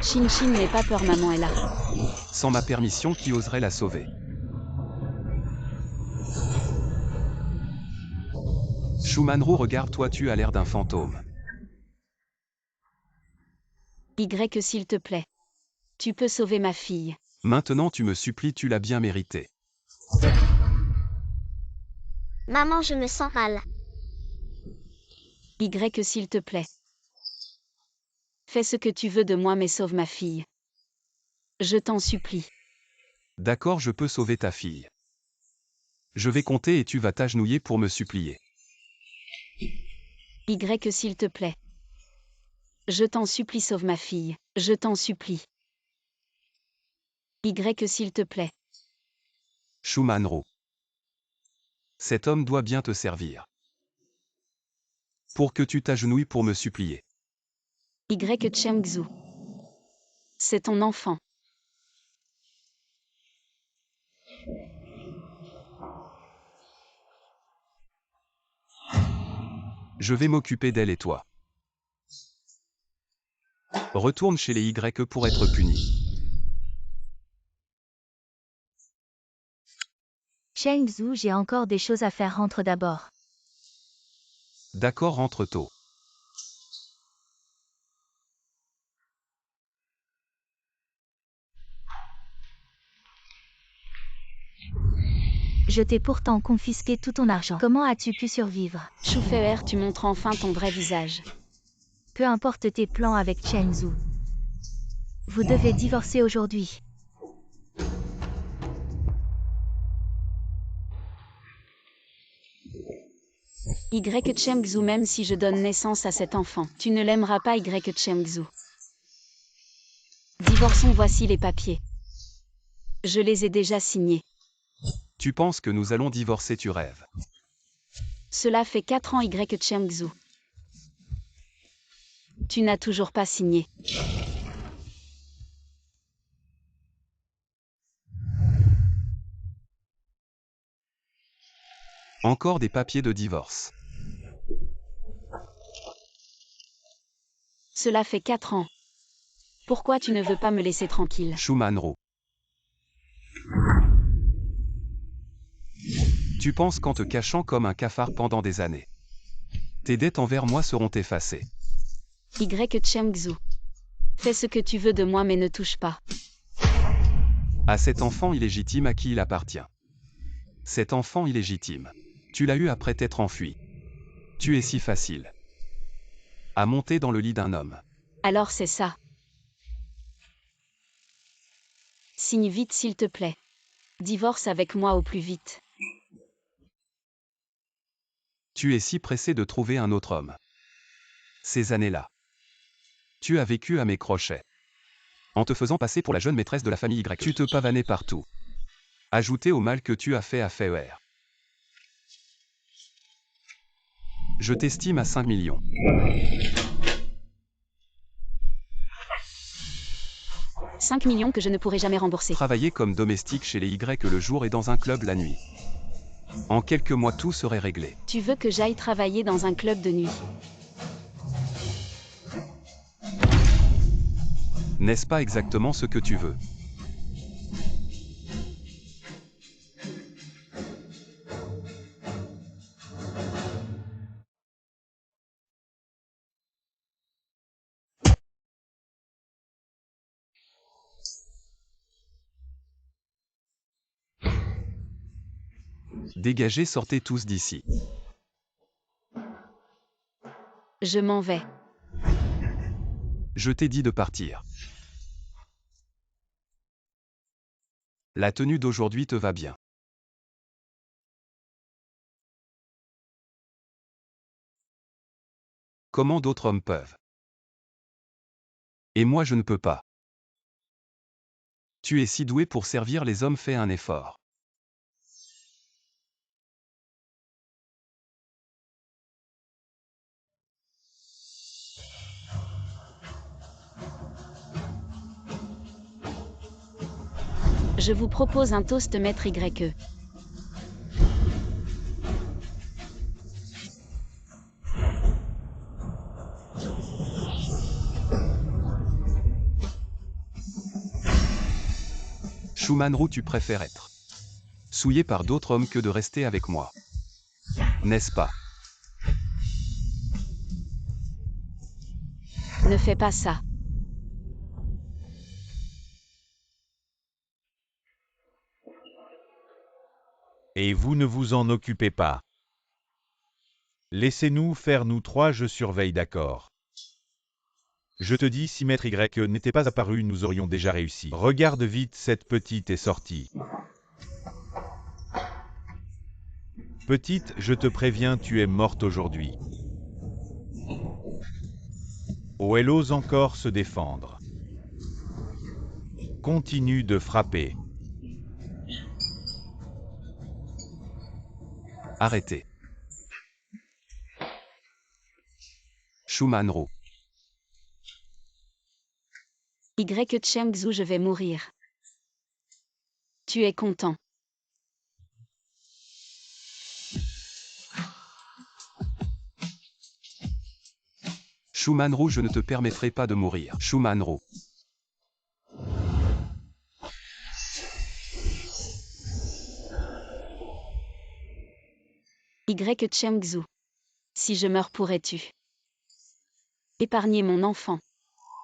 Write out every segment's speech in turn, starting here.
Shin Shin n'aie pas peur, maman est là. Sans ma permission, qui oserait la sauver? Shumanro, regarde-toi, tu as l'air d'un fantôme. Y, s'il te plaît. Tu peux sauver ma fille. Maintenant tu me supplies, tu l'as bien mérité. Maman, je me sens mal. Y, s'il te plaît. Fais ce que tu veux de moi, mais sauve ma fille. Je t'en supplie. D'accord, je peux sauver ta fille. Je vais compter et tu vas t'agenouiller pour me supplier. Y, s'il te plaît. Je t'en supplie, sauve ma fille. Je t'en supplie. Y, s'il te plaît. Shumanro. Cet homme doit bien te servir. Pour que tu t'agenouilles pour me supplier. Y, Chengzu. C'est ton enfant. Je vais m'occuper d'elle et toi. Retourne chez les Y pour être puni. Chengzu, j'ai encore des choses à faire, rentre d'abord. D'accord, rentre tôt. Je t'ai pourtant confisqué tout ton argent. Comment as-tu pu survivre? Chou-Fei, tu montres enfin ton vrai visage. Peu importe tes plans avec Chengzu. Vous devez divorcer aujourd'hui. Y, Chengzu, même si je donne naissance à cet enfant, tu ne l'aimeras pas, Y, Chengzu. Divorçons, voici les papiers. Je les ai déjà signés. Tu penses que nous allons divorcer, tu rêves. Cela fait 4 ans, Y, Chengzu. Tu n'as toujours pas signé. Encore des papiers de divorce. Cela fait 4 ans. Pourquoi tu ne veux pas me laisser tranquille? Shumanro. Tu penses qu'en te cachant comme un cafard pendant des années, tes dettes envers moi seront effacées. Y, Chengzu. Fais ce que tu veux de moi, mais ne touche pas. À cet enfant illégitime à qui il appartient. Cet enfant illégitime. Tu l'as eu après t'être enfui. Tu es si facile à monter dans le lit d'un homme. Alors c'est ça. Signe vite, s'il te plaît. Divorce avec moi au plus vite. Tu es si pressé de trouver un autre homme. Ces années-là, tu as vécu à mes crochets. En te faisant passer pour la jeune maîtresse de la famille Y, tu te pavanais partout. Ajouté au mal que tu as fait à Feier. Je t'estime à 5 millions. « 5 millions que je ne pourrai jamais rembourser. Travailler comme domestique chez les Y le jour et dans un club la nuit. En quelques mois tout serait réglé. Tu veux que j'aille travailler dans un club de nuit? N'est-ce pas exactement ce que tu veux? Dégagez, sortez tous d'ici. Je m'en vais. Je t'ai dit de partir. La tenue d'aujourd'hui te va bien. Comment d'autres hommes peuvent? Et moi je ne peux pas. Tu es si doué pour servir les hommes, fais un effort. Je vous propose un toast, maître Y. Shumanru, tu préfères être souillé par d'autres hommes que de rester avec moi. N'est-ce pas? Ne fais pas ça. Et vous ne vous en occupez pas. Laissez-nous faire nous trois, je surveille, d'accord. Je te dis, si Maître Y n'était pas apparu, nous aurions déjà réussi. Regarde vite, cette petite est sortie. Petite, je te préviens, tu es morte aujourd'hui. Oh, elle ose encore se défendre. Continue de frapper. Arrêtez. Shumanru. Y Chengzu, je vais mourir. Tu es content. Shumanru, je ne te permettrai pas de mourir. Shumanru. Y Chengzu. Si je meurs, pourrais-tu épargner mon enfant?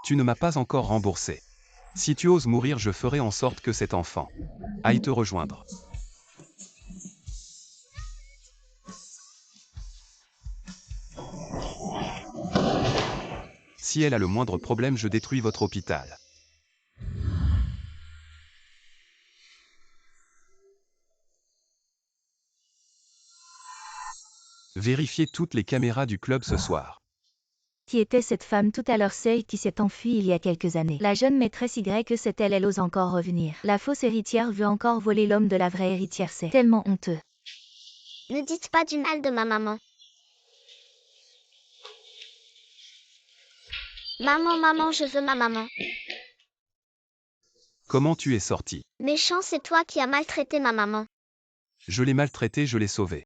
Tu ne m'as pas encore remboursé. Si tu oses mourir, je ferai en sorte que cet enfant aille te rejoindre. Si elle a le moindre problème, je détruis votre hôpital. Vérifiez toutes les caméras du club ce soir. Qui était cette femme tout à l'heure, celle qui s'est enfuie il y a quelques années? La jeune maîtresse Y, c'est elle, elle ose encore revenir. La fausse héritière veut encore voler l'homme de la vraie héritière, c'est tellement honteux. Ne dites pas du mal de ma maman. Maman, je veux ma maman. Comment tu es sorti? Méchant, c'est toi qui as maltraité ma maman. Je l'ai maltraitée, je l'ai sauvée.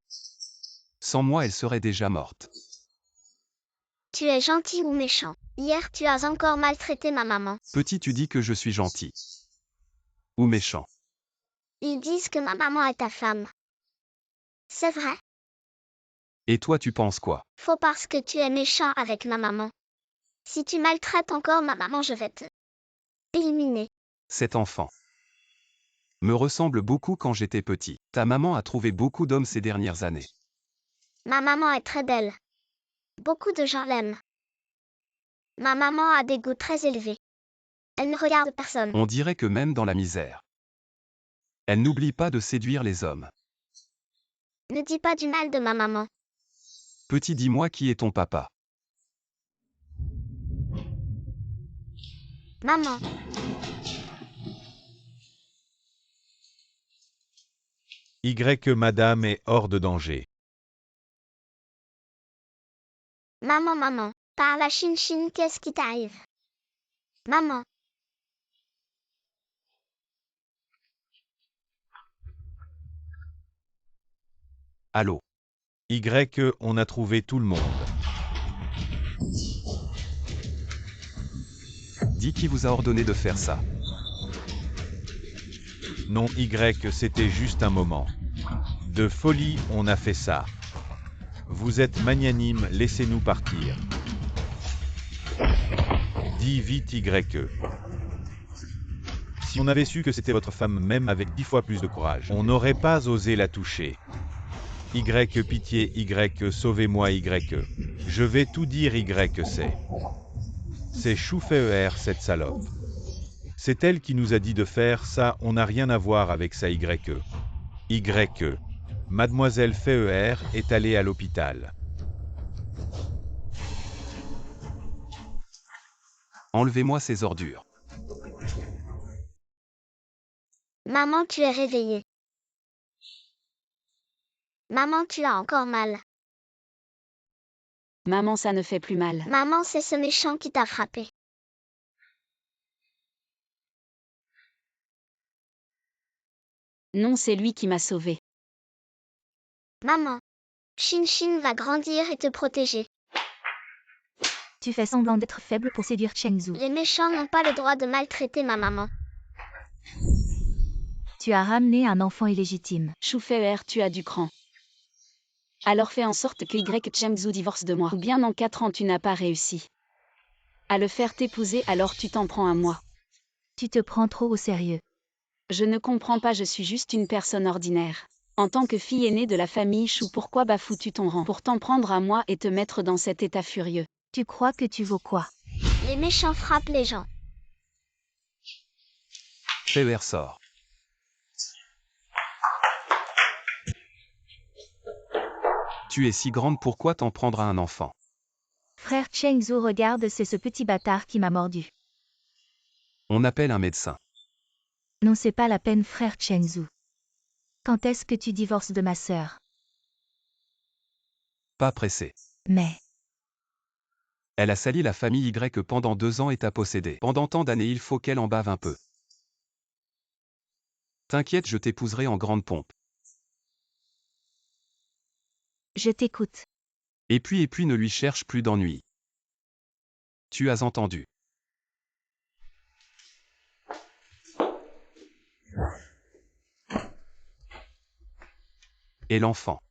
Sans moi, elle serait déjà morte. Tu es gentil ou méchant? Hier, tu as encore maltraité ma maman. Petit, tu dis que je suis gentil. Ou méchant. Ils disent que ma maman est ta femme. C'est vrai. Et toi, tu penses quoi? Faux, parce que tu es méchant avec ma maman. Si tu maltraites encore ma maman, je vais te éliminer. Cet enfant me ressemble beaucoup quand j'étais petit. Ta maman a trouvé beaucoup d'hommes ces dernières années. Ma maman est très belle. Beaucoup de gens l'aiment. Ma maman a des goûts très élevés. Elle ne regarde personne. On dirait que même dans la misère, elle n'oublie pas de séduire les hommes. Ne dis pas du mal de ma maman. Petit, dis-moi qui est ton papa. Maman. Y, madame est hors de danger. Maman. Par la Chine, qu'est-ce qui t'arrive? Maman. Allô? Y, on a trouvé tout le monde. Dis qui vous a ordonné de faire ça. Non, Y, c'était juste un moment de folie, on a fait ça. Vous êtes magnanime, laissez-nous partir. Dis vite, Y. Si on avait su que c'était votre femme, même avec 10 fois plus de courage, on n'aurait pas osé la toucher. Y, pitié, Y, sauvez-moi, Y. Je vais tout dire, Y, c'est Chou-Fei, cette salope. C'est elle qui nous a dit de faire ça, on n'a rien à voir avec ça, Y. Y. Mademoiselle Fei est allée à l'hôpital. Enlevez-moi ces ordures. Maman, tu es réveillée. Maman, tu as encore mal. Maman, ça ne fait plus mal. Maman, c'est ce méchant qui t'a frappé. Non, c'est lui qui m'a sauvée. Maman. Shin va grandir et te protéger. Tu fais semblant d'être faible pour séduire Chengzu. Les méchants n'ont pas le droit de maltraiter ma maman. Tu as ramené un enfant illégitime. Chou Fei, tu as du cran. Alors fais en sorte que Y Chengzu divorce de moi. Ou bien en 4 ans tu n'as pas réussi à le faire t'épouser, alors tu t'en prends à moi. Tu te prends trop au sérieux. Je ne comprends pas, je suis juste une personne ordinaire. En tant que fille aînée de la famille Chou, pourquoi bafoues-tu ton rang pour t'en prendre à moi et te mettre dans cet état furieux? Tu crois que tu vaux quoi? Les méchants frappent les gens. Fei sort. Tu es si grande, pourquoi t'en prendre à un enfant? Frère Chengzu, regarde, c'est ce petit bâtard qui m'a mordu. On appelle un médecin. Non, c'est pas la peine, frère Chengzu. Quand est-ce que tu divorces de ma sœur? Pas pressé. Mais, Elle a sali la famille Y pendant 2 ans et t'a possédé. Pendant tant d'années, il faut qu'elle en bave un peu. T'inquiète, je t'épouserai en grande pompe. je t'écoute. Et puis ne lui cherche plus d'ennui. Tu as entendu. Et l'enfant?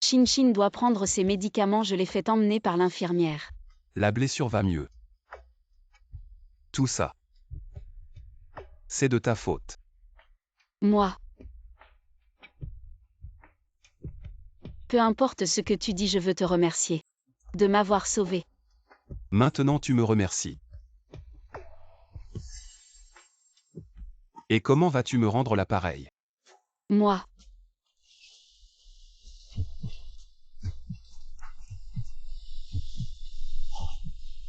Shin Shin doit prendre ses médicaments, je l'ai fait emmener par l'infirmière. La blessure va mieux. Tout ça, c'est de ta faute. Moi. Peu importe ce que tu dis, je veux te remercier de m'avoir sauvé. Maintenant tu me remercies. Et comment vas-tu me rendre l'appareil? Moi.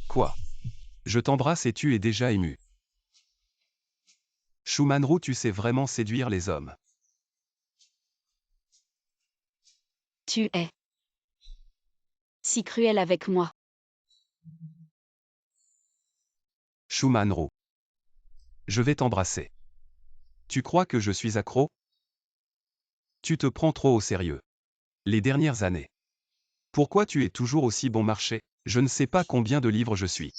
Quoi? Je t'embrasse et tu es déjà ému. Chou Manru, tu sais vraiment séduire les hommes. Tu es si cruel avec moi. Chou Manru. Je vais t'embrasser. Tu crois que je suis accro? Tu te prends trop au sérieux. Les dernières années. Pourquoi tu es toujours aussi bon marché? Je ne sais pas combien de livres je suis.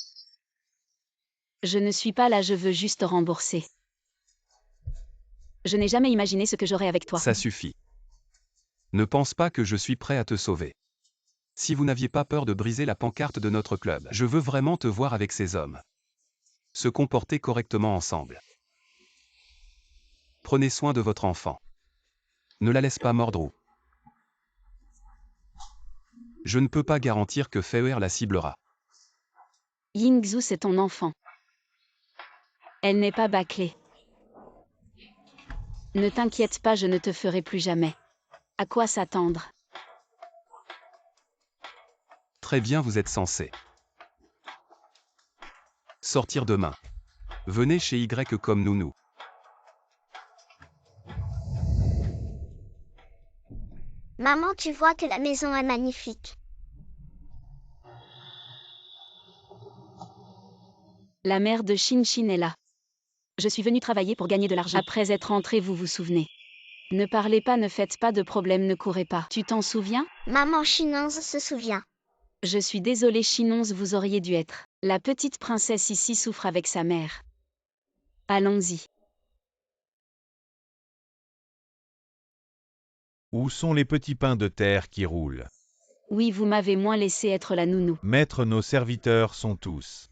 Je ne suis pas là, je veux juste rembourser. Je n'ai jamais imaginé ce que j'aurais avec toi. Ça suffit. Ne pense pas que je suis prêt à te sauver. Si vous n'aviez pas peur de briser la pancarte de notre club, je veux vraiment te voir avec ces hommes. Se comporter correctement ensemble. Prenez soin de votre enfant. Ne la laisse pas mordre. Je ne peux pas garantir que Fei la ciblera. Yingzhu, c'est ton enfant. Elle n'est pas bâclée. Ne t'inquiète pas, je ne te ferai plus jamais. À quoi s'attendre? Très bien, vous êtes censé sortir demain. Venez chez Y comme nounou. Maman, tu vois que la maison est magnifique. La mère de Shin Shin est là. Je suis venue travailler pour gagner de l'argent. Après être entrée, vous vous souvenez. Ne parlez pas, ne faites pas de problème, ne courez pas. Tu t'en souviens? Maman Chinonze se souvient. Je suis désolée, Chinonze, vous auriez dû être. La petite princesse ici souffre avec sa mère. Allons-y. Où sont les petits pains de terre qui roulent? Oui, vous m'avez moins laissé être la nounou. Maître, nos serviteurs sont tous.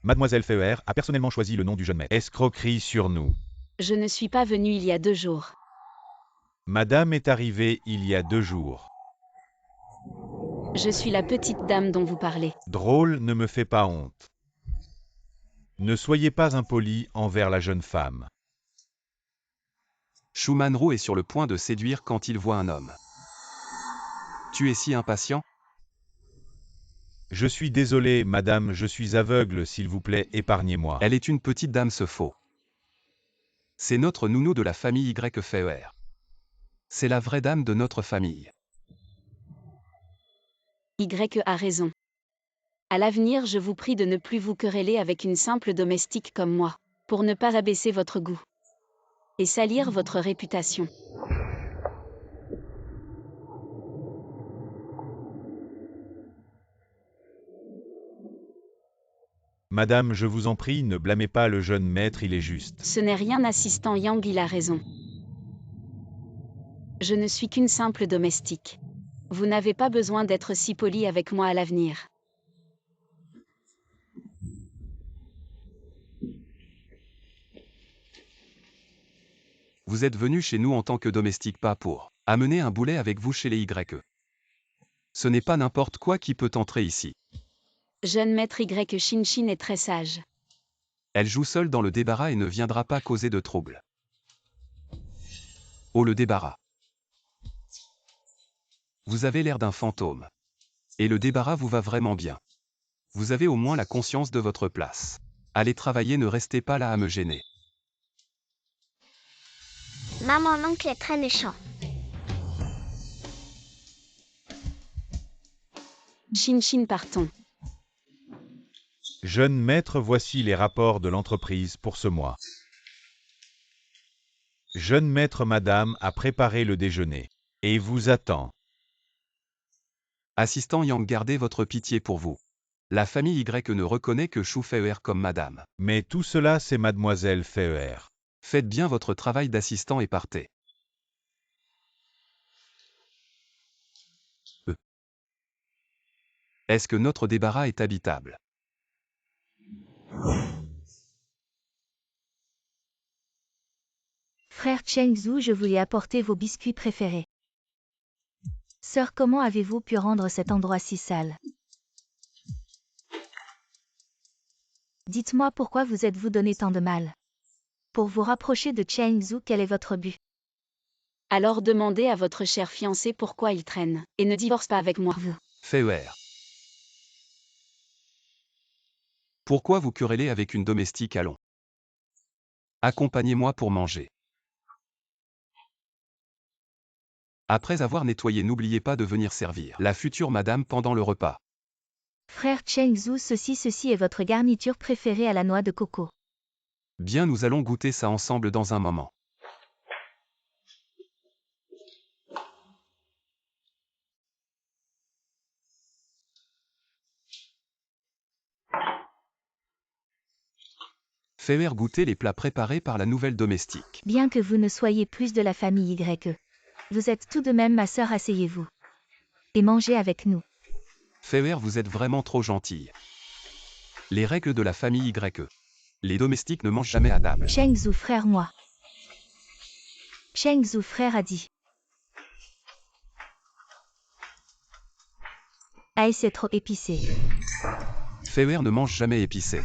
Mademoiselle Fei a personnellement choisi le nom du jeune maître. Escroquerie sur nous. Je ne suis pas venue il y a 2 jours. Madame est arrivée il y a 2 jours. Je suis la petite dame dont vous parlez. Drôle ne me fait pas honte. Ne soyez pas impoli envers la jeune femme. Chou Manru est sur le point de séduire quand il voit un homme. Tu es si impatient? Je suis désolé, madame, je suis aveugle, s'il vous plaît, épargnez-moi. Elle est une petite dame, ce faux. C'est notre nounou de la famille Y Fei. C'est la vraie dame de notre famille. Y a raison. À l'avenir, je vous prie de ne plus vous quereller avec une simple domestique comme moi, pour ne pas abaisser votre goût et salir votre réputation. Madame, je vous en prie, ne blâmez pas le jeune maître, il est juste. Ce n'est rien, assistant Yang, il a raison. Je ne suis qu'une simple domestique. Vous n'avez pas besoin d'être si poli avec moi à l'avenir. Vous êtes venu chez nous en tant que domestique, pas pour amener un boulet avec vous chez les YE. Ce n'est pas n'importe quoi qui peut entrer ici. Jeune maître Y Shin est très sage. Elle joue seule dans le débarras et ne viendra pas causer de troubles. Oh, le débarras. Vous avez l'air d'un fantôme. Et le débarras vous va vraiment bien. Vous avez au moins la conscience de votre place. Allez travailler, ne restez pas là à me gêner. Maman, l'oncle est très méchant. Shin, partons. Jeune maître, voici les rapports de l'entreprise pour ce mois. Jeune maître, madame a préparé le déjeuner et vous attend. Assistant Yang, gardez votre pitié pour vous. La famille Y ne reconnaît que Shu Feier comme madame. Mais tout cela, c'est mademoiselle Feier. Faites bien votre travail d'assistant et partez. Est-ce que notre débarras est habitable? Frère Chengzhu, je voulais apporter vos biscuits préférés. Sœur, comment avez-vous pu rendre cet endroit si sale? Dites-moi pourquoi vous êtes-vous donné tant de mal? Pour vous rapprocher de Chengzhu, quel est votre but? Alors demandez à votre cher fiancé pourquoi il traîne, et ne divorce pas avec moi. Feier. Pourquoi vous querellez avec une domestique? Allons. Accompagnez-moi pour manger. Après avoir nettoyé, n'oubliez pas de venir servir la future madame pendant le repas. Frère Chengzhu, ceci est votre garniture préférée à la noix de coco. Bien, nous allons goûter ça ensemble dans un moment. Feier, goûter les plats préparés par la nouvelle domestique. Bien que vous ne soyez plus de la famille YE. Vous êtes tout de même ma sœur, asseyez-vous. Et mangez avec nous. Feier, vous êtes vraiment trop gentille. Les règles de la famille YE. Les domestiques ne mangent jamais à table. Chengzhu frère, moi. Chengzhu frère a dit. Ah, c'est trop épicé. Feier ne mange jamais épicé.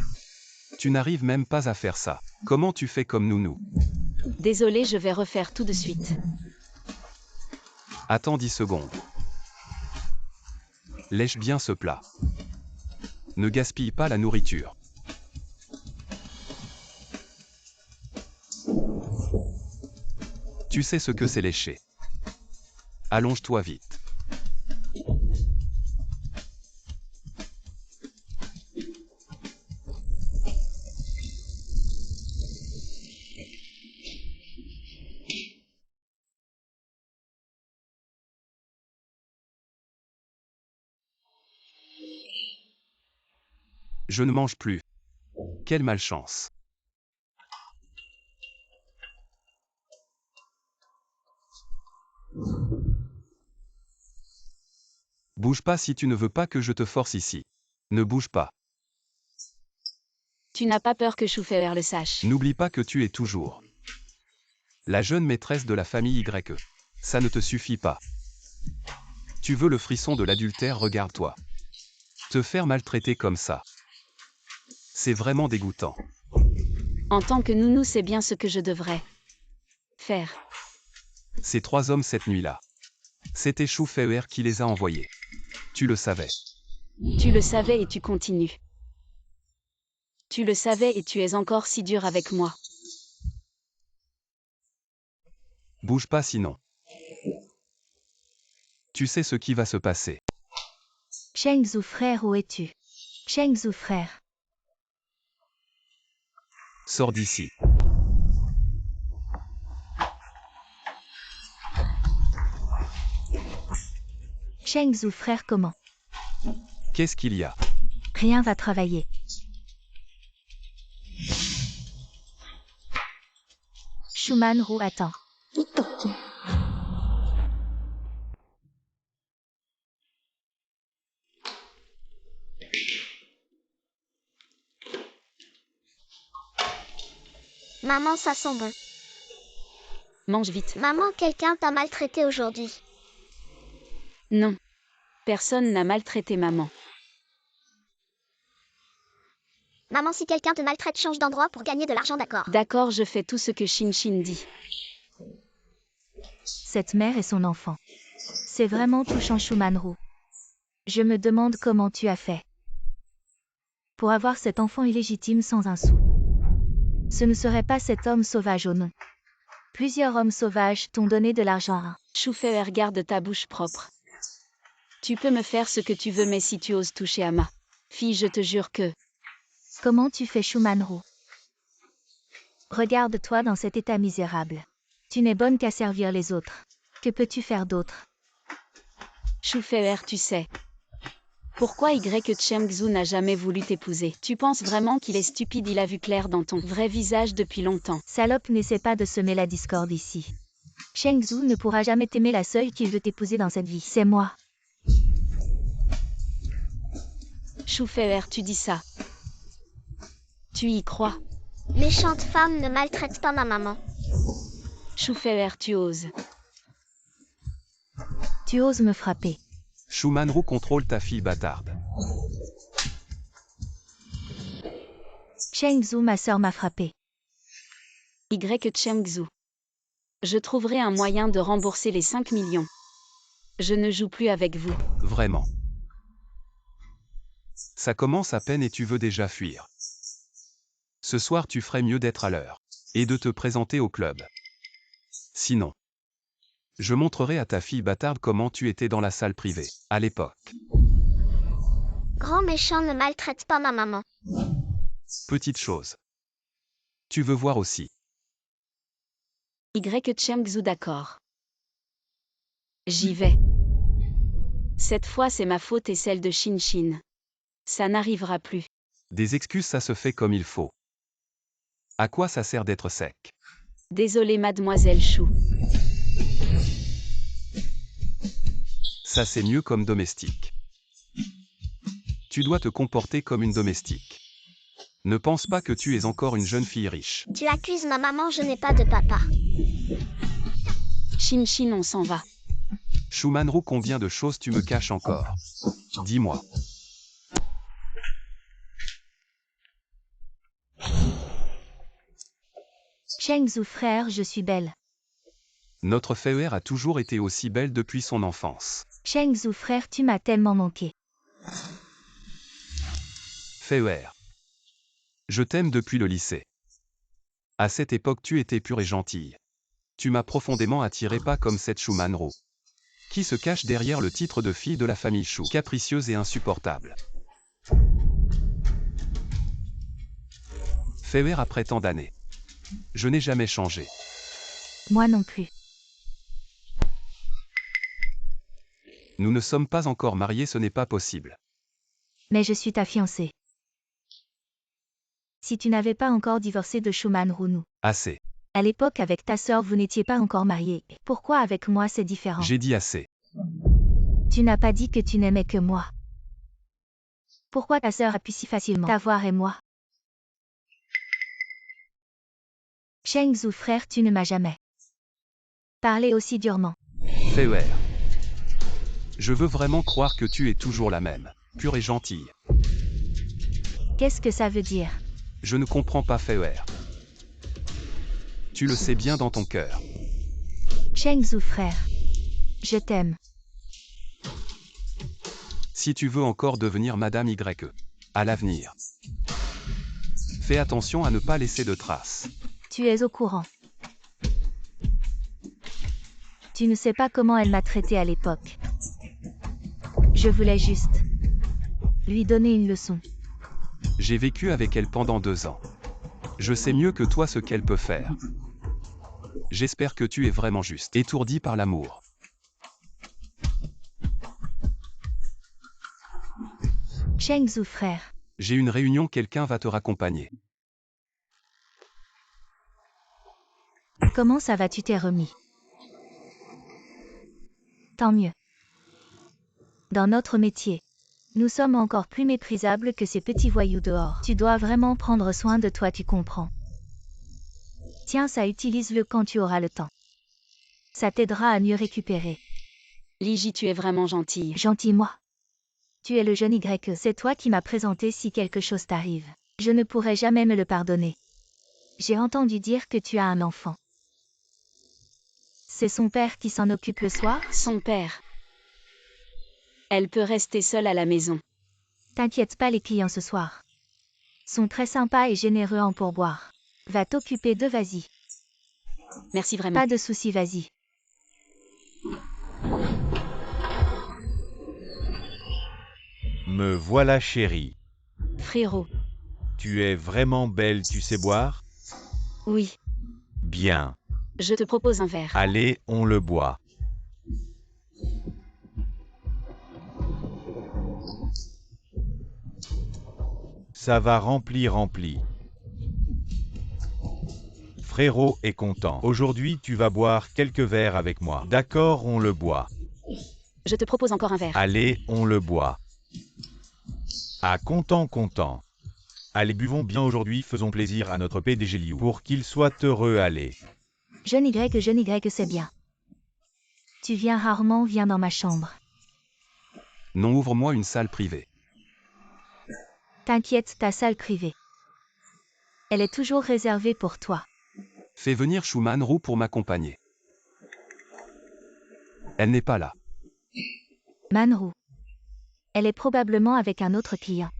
Tu n'arrives même pas à faire ça. Comment tu fais comme nous? Désolé, je vais refaire tout de suite. Attends 10 secondes. Lèche bien ce plat. Ne gaspille pas la nourriture. Tu sais ce que c'est lécher. Allonge-toi vite. Je ne mange plus. Quelle malchance. Bouge pas si tu ne veux pas que je te force ici. Ne bouge pas. Tu n'as pas peur que Shu Feier le sache. N'oublie pas que tu es toujours la jeune maîtresse de la famille YE. Ça ne te suffit pas. Tu veux le frisson de l'adultère, regarde-toi. Te faire maltraiter comme ça. C'est vraiment dégoûtant. En tant que nounou, c'est bien ce que je devrais faire. Ces 3 hommes cette nuit-là. C'était Shu Feier qui les a envoyés. Tu le savais. Tu le savais et tu continues. Tu le savais et tu es encore si dur avec moi. Bouge pas sinon. Tu sais ce qui va se passer. Chengzhu frère, où es-tu? Chengzhu frère. Sors d'ici. Chengzhu frère, comment? Qu'est-ce qu'il y a? Rien, va travailler. Shumanru attend. Maman, ça sent bon. Mange vite. Maman, quelqu'un t'a maltraité aujourd'hui. Non. Personne n'a maltraité maman. Maman, si quelqu'un te maltraite, change d'endroit pour gagner de l'argent, d'accord? D'accord, je fais tout ce que Shin dit. Cette mère et son enfant. C'est vraiment touchant, Shumanru. Je me demande comment tu as fait pour avoir cet enfant illégitime sans un sou. Ce ne serait pas cet homme sauvage au nom. Plusieurs hommes sauvages t'ont donné de l'argent. Shufei, garde ta bouche propre. Tu peux me faire ce que tu veux, mais si tu oses toucher à ma fille, je te jure que... Comment tu fais, Shumanru? Regarde-toi dans cet état misérable. Tu n'es bonne qu'à servir les autres. Que peux-tu faire d'autre? Shufei, tu sais. Pourquoi Chengzu n'a jamais voulu t'épouser? Tu penses vraiment qu'il est stupide? Il a vu clair dans ton vrai visage depuis longtemps. Salope, n'essaie pas de semer la discorde ici. Chengzu ne pourra jamais t'aimer, la seule qui veut t'épouser dans cette vie, c'est moi. Shufei, tu dis ça. Tu y crois? Méchante femme, ne maltraite pas ma maman. Shufei, tu oses. Tu oses me frapper. Shumanru contrôle ta fille bâtarde. Chengzu, ma sœur m'a frappé. Chengzu. Je trouverai un moyen de rembourser les 5 millions. Je ne joue plus avec vous. Vraiment. Ça commence à peine et tu veux déjà fuir. Ce soir tu ferais mieux d'être à l'heure. Et de te présenter au club. Sinon. Je montrerai à ta fille bâtarde comment tu étais dans la salle privée, à l'époque. Grand méchant, ne maltraite pas ma maman. Petite chose. Tu veux voir aussi. Chengzu, d'accord. J'y vais. Cette fois c'est ma faute et celle de Shin. Ça n'arrivera plus. Des excuses, ça se fait comme il faut. À quoi ça sert d'être sec? Désolée mademoiselle Chou. Ça c'est mieux comme domestique. Tu dois te comporter comme une domestique. Ne pense pas que tu es encore une jeune fille riche. Tu accuses ma maman, je n'ai pas de papa. Shin, on s'en va. Shumanru, combien de choses tu me caches encore? Dis-moi. Chengzu, frère, je suis belle. Notre Fei a toujours été aussi belle depuis son enfance. Chengzu, frère, tu m'as tellement manqué. Fei, je t'aime depuis le lycée. À cette époque tu étais pure et gentille. Tu m'as profondément attiré, pas comme cette Shumanru, qui se cache derrière le titre de fille de la famille Chou, capricieuse et insupportable. Fei, après tant d'années. Je n'ai jamais changé. Moi non plus. Nous ne sommes pas encore mariés, ce n'est pas possible. Mais je suis ta fiancée. Si tu n'avais pas encore divorcé de Shumanru, nous. Assez. À l'époque, avec ta sœur, vous n'étiez pas encore mariés. Pourquoi avec moi c'est différent? J'ai dit assez. Tu n'as pas dit que tu n'aimais que moi. Pourquoi ta sœur a pu si facilement t'avoir et moi? Chengzu, frère, tu ne m'as jamais parlé aussi durement. Fei, je veux vraiment croire que tu es toujours la même, pure et gentille. Qu'est-ce que ça veut dire? Je ne comprends pas, Fei. Tu le sais bien dans ton cœur. Chengzu, frère. Je t'aime. Si tu veux encore devenir Madame Y, à l'avenir, fais attention à ne pas laisser de traces. Tu es au courant. Tu ne sais pas comment elle m'a traité à l'époque. Je voulais juste lui donner une leçon. J'ai vécu avec elle pendant 2 ans. Je sais mieux que toi ce qu'elle peut faire. J'espère que tu es vraiment juste, étourdi par l'amour. Chengzu, frère. J'ai une réunion, quelqu'un va te raccompagner. Comment ça va, tu t'es remis? Tant mieux. Dans notre métier, nous sommes encore plus méprisables que ces petits voyous dehors. Tu dois vraiment prendre soin de toi, tu comprends. Tiens, ça, utilise-le quand tu auras le temps. Ça t'aidera à mieux récupérer. Liji, tu es vraiment gentille. Gentil, moi. Tu es le jeune Y, c'est toi qui m'as présenté si quelque chose t'arrive. Je ne pourrai jamais me le pardonner. J'ai entendu dire que tu as un enfant. C'est son père qui s'en occupe le soir? Son père. Elle peut rester seule à la maison. T'inquiète pas, les clients ce soir sont très sympas et généreux en pourboire. Va t'occuper de, vas-y. Merci vraiment. Pas de soucis, vas-y. Me voilà chérie. Frérot. Tu es vraiment belle, tu sais boire? Oui. Bien. Je te propose un verre. Allez, on le boit. Ça va rempli. Frérot est content. Aujourd'hui, tu vas boire quelques verres avec moi. D'accord, on le boit. Je te propose encore un verre. Allez, on le boit. Ah, content. Allez, buvons bien aujourd'hui, faisons plaisir à notre PDG Liu pour qu'il soit heureux, allez. Jeune Y, c'est bien. Tu viens rarement, viens dans ma chambre. Non, ouvre-moi une salle privée. T'inquiète, ta salle privée. Elle est toujours réservée pour toi. Fais venir Shumanru pour m'accompagner. Elle n'est pas là. Manru. Elle est probablement avec un autre client.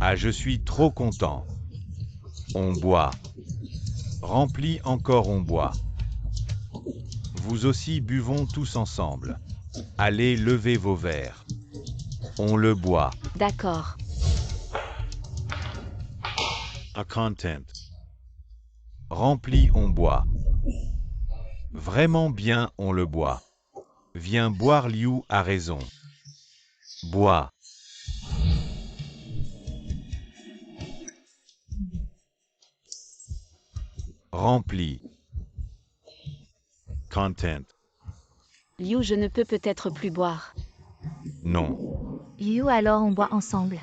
Ah, je suis trop content. On boit. Rempli encore, on boit. Vous aussi, buvons tous ensemble. Allez, levez vos verres. On le boit. D'accord. A content. Rempli, on boit. Vraiment bien, on le boit. Viens boire, Liu a raison. Bois. Rempli. Content. Liu, je ne peux peut-être plus boire. Non. You, alors on boit ensemble.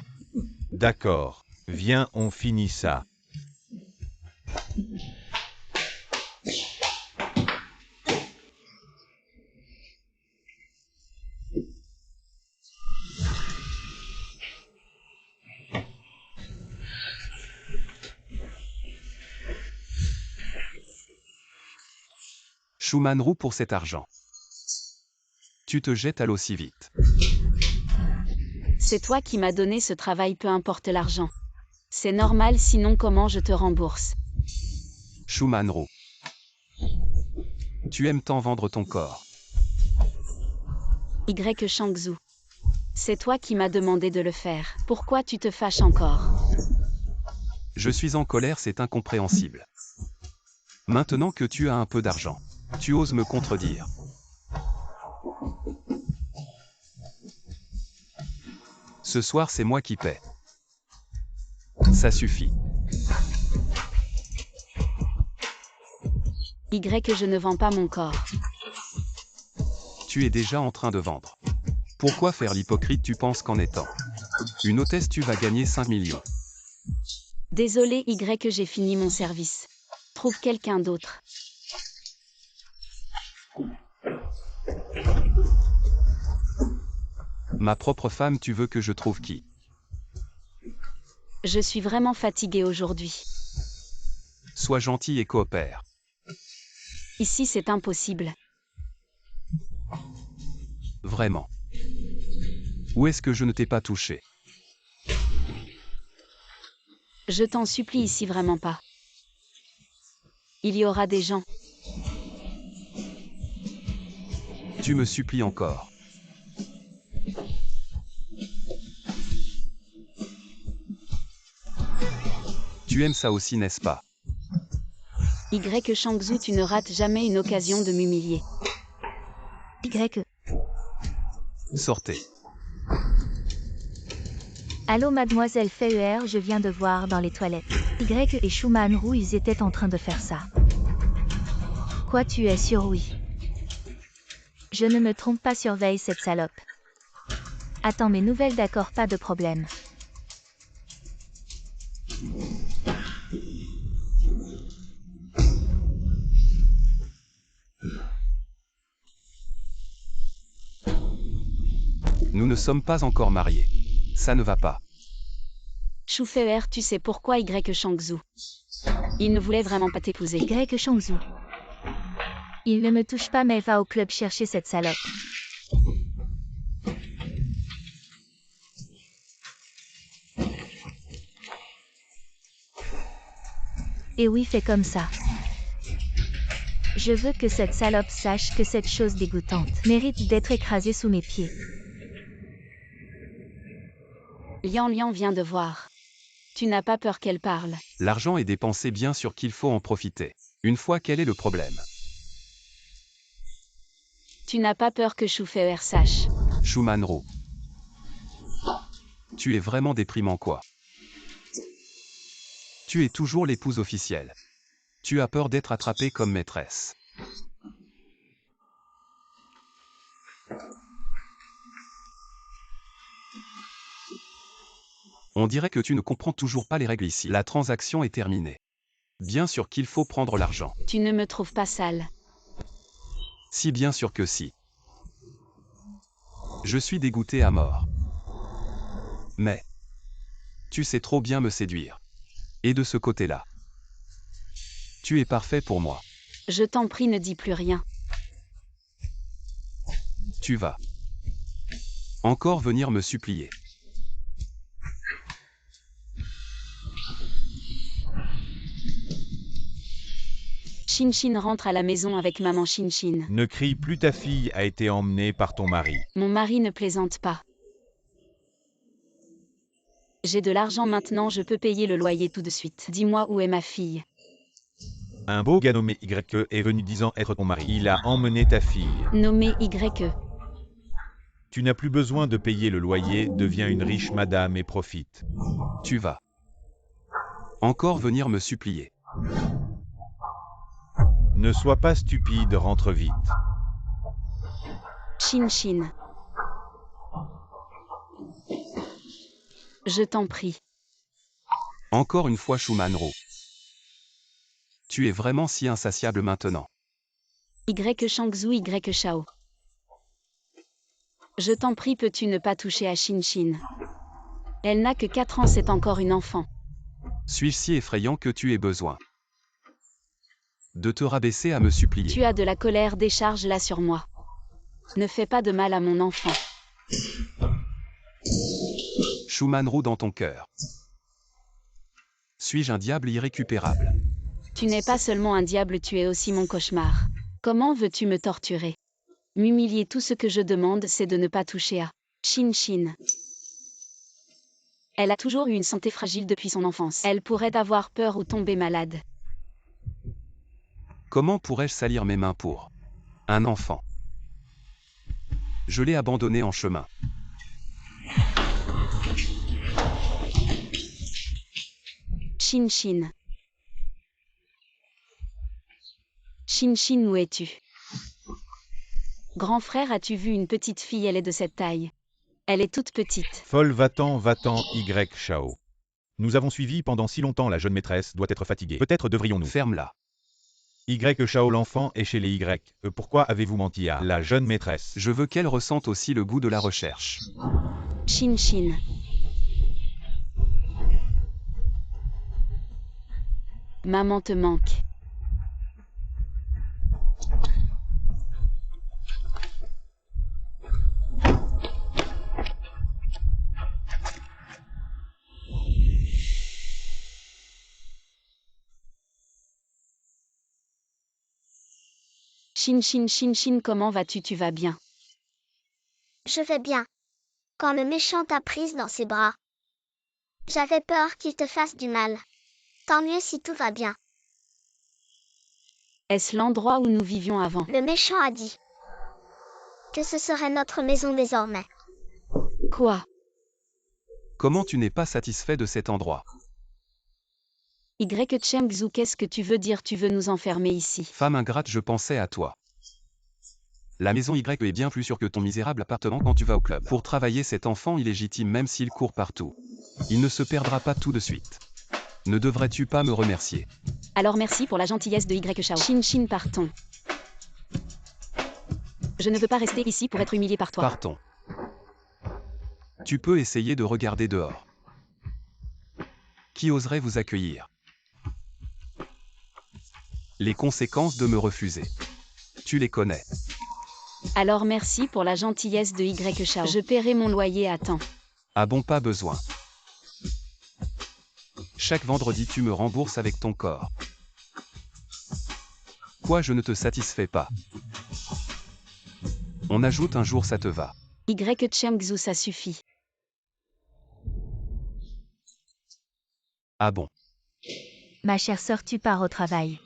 D'accord. Viens, on finit ça. Shumanru pour cet argent. Tu te jettes à l'eau si vite. C'est toi qui m'as donné ce travail, peu importe l'argent. C'est normal, sinon comment je te rembourse? Shumanru. Tu aimes tant vendre ton corps. Y Shangzhou. C'est toi qui m'as demandé de le faire. Pourquoi tu te fâches encore? Je suis en colère, c'est incompréhensible. Maintenant que tu as un peu d'argent, tu oses me contredire. Ce soir, c'est moi qui paie. Ça suffit. Y, je ne vends pas mon corps. Tu es déjà en train de vendre. Pourquoi faire l'hypocrite? Tu penses qu'en étant une hôtesse, tu vas gagner 5 millions. Désolé Y, j'ai fini mon service. Trouve quelqu'un d'autre. Ma propre femme, tu veux que je trouve qui? Je suis vraiment fatiguée aujourd'hui. Sois gentil et coopère. Ici, c'est impossible. Vraiment. Où est-ce que je ne t'ai pas touché? Je t'en supplie, ici vraiment pas. Il y aura des gens. Tu me supplies encore. Tu aimes ça aussi, n'est-ce pas? Y Shangzhou, tu ne rates jamais une occasion de m'humilier. Y. Sortez. Allô mademoiselle Feuer, je viens de voir dans les toilettes. Y et Shumanru, ils étaient en train de faire ça. Quoi, tu es sûr? Oui. Je ne me trompe pas, surveille cette salope. Attends mes nouvelles, d'accord, pas de problème. Nous ne sommes pas encore mariés. Ça ne va pas. Choufeur, tu sais pourquoi Y Shangzhu? Il ne voulait vraiment pas t'épouser. Y Shangzhu. Il ne me touche pas, mais va au club chercher cette salope. Et oui, fais comme ça. Je veux que cette salope sache que cette chose dégoûtante mérite d'être écrasée sous mes pieds. Lian Lian vient de voir. Tu n'as pas peur qu'elle parle? L'argent est dépensé, bien sûr qu'il faut en profiter. Une fois, quel est le problème? Tu n'as pas peur que Choufeur sache? Shu Manru. Tu es vraiment déprimant, quoi. Tu es toujours l'épouse officielle. Tu as peur d'être attrapée comme maîtresse. On dirait que tu ne comprends toujours pas les règles ici. La transaction est terminée. Bien sûr qu'il faut prendre l'argent. Tu ne me trouves pas sale? Si, bien sûr que si. Je suis dégoûté à mort. Mais tu sais trop bien me séduire. Et de ce côté-là, tu es parfait pour moi. Je t'en prie, ne dis plus rien. Tu vas encore venir me supplier. Shin rentre à la maison avec maman Shin. Ne crie plus, ta fille a été emmenée par ton mari. Mon mari ne plaisante pas. J'ai de l'argent maintenant, je peux payer le loyer tout de suite. Dis-moi où est ma fille? Un beau gars nommé Y est venu disant être ton mari. Il a emmené ta fille. Nommé Y. Tu n'as plus besoin de payer le loyer, deviens une riche madame et profite. Tu vas encore venir me supplier. Ne sois pas stupide, rentre vite. Shin. Je t'en prie. Encore une fois, Shu Manru. Tu es vraiment si insatiable maintenant. Y Shangzhu, Y Shao. Je t'en prie, peux-tu ne pas toucher à Shin? Elle n'a que 4 ans, c'est encore une enfant. Suis-je si effrayant que tu aies besoin de te rabaisser à me supplier? Tu as de la colère, décharge-la sur moi. Ne fais pas de mal à mon enfant. Shu Manru dans ton cœur. Suis-je un diable irrécupérable? Tu n'es pas seulement un diable, tu es aussi mon cauchemar. Comment veux-tu me torturer? M'humilier? Tout ce que je demande, c'est de ne pas toucher à Shin. Elle a toujours eu une santé fragile depuis son enfance. Elle pourrait avoir peur ou tomber malade. Comment pourrais-je salir mes mains pour un enfant? Je l'ai abandonné en chemin. Shin. Shin, où es-tu? Grand frère, as-tu vu une petite fille? Elle est de cette taille. Elle est toute petite. Folle, va-t'en, Y Shao. Nous avons suivi pendant si longtemps, la jeune maîtresse doit être fatiguée. Peut-être devrions-nous. Ferme-la. Y Shao, l'enfant est chez les Y. Pourquoi avez-vous menti à la jeune maîtresse? Je veux qu'elle ressente aussi le goût de la recherche. Shin. Maman te manque. Shin, comment vas-tu? Tu vas bien? Je vais bien. Quand le méchant t'a prise dans ses bras, j'avais peur qu'il te fasse du mal. Tant mieux si tout va bien. Est-ce l'endroit où nous vivions avant? Le méchant a dit que ce serait notre maison désormais. Quoi? Comment tu n'es pas satisfait de cet endroit? Chengzhu, qu'est-ce que tu veux dire? Tu veux nous enfermer ici? Femme ingrate, je pensais à toi. La maison Y est bien plus sûre que ton misérable appartement quand tu vas au club. Pour travailler cet enfant illégitime même s'il court partout. Il ne se perdra pas tout de suite. Ne devrais-tu pas me remercier? Alors merci pour la gentillesse de Y Shao. Chin, partons. Je ne veux pas rester ici pour être humilié par toi. Partons. Tu peux essayer de regarder dehors. Qui oserait vous accueillir? Les conséquences de me refuser. Tu les connais. Alors merci pour la gentillesse de Y Shao. Je paierai mon loyer à temps. Ah bon, pas besoin. Chaque vendredi tu me rembourses avec ton corps. Quoi, je ne te satisfais pas? On ajoute un jour, ça te va? Y Chengzhu, ça suffit. Ah bon? Ma chère sœur, tu pars au travail.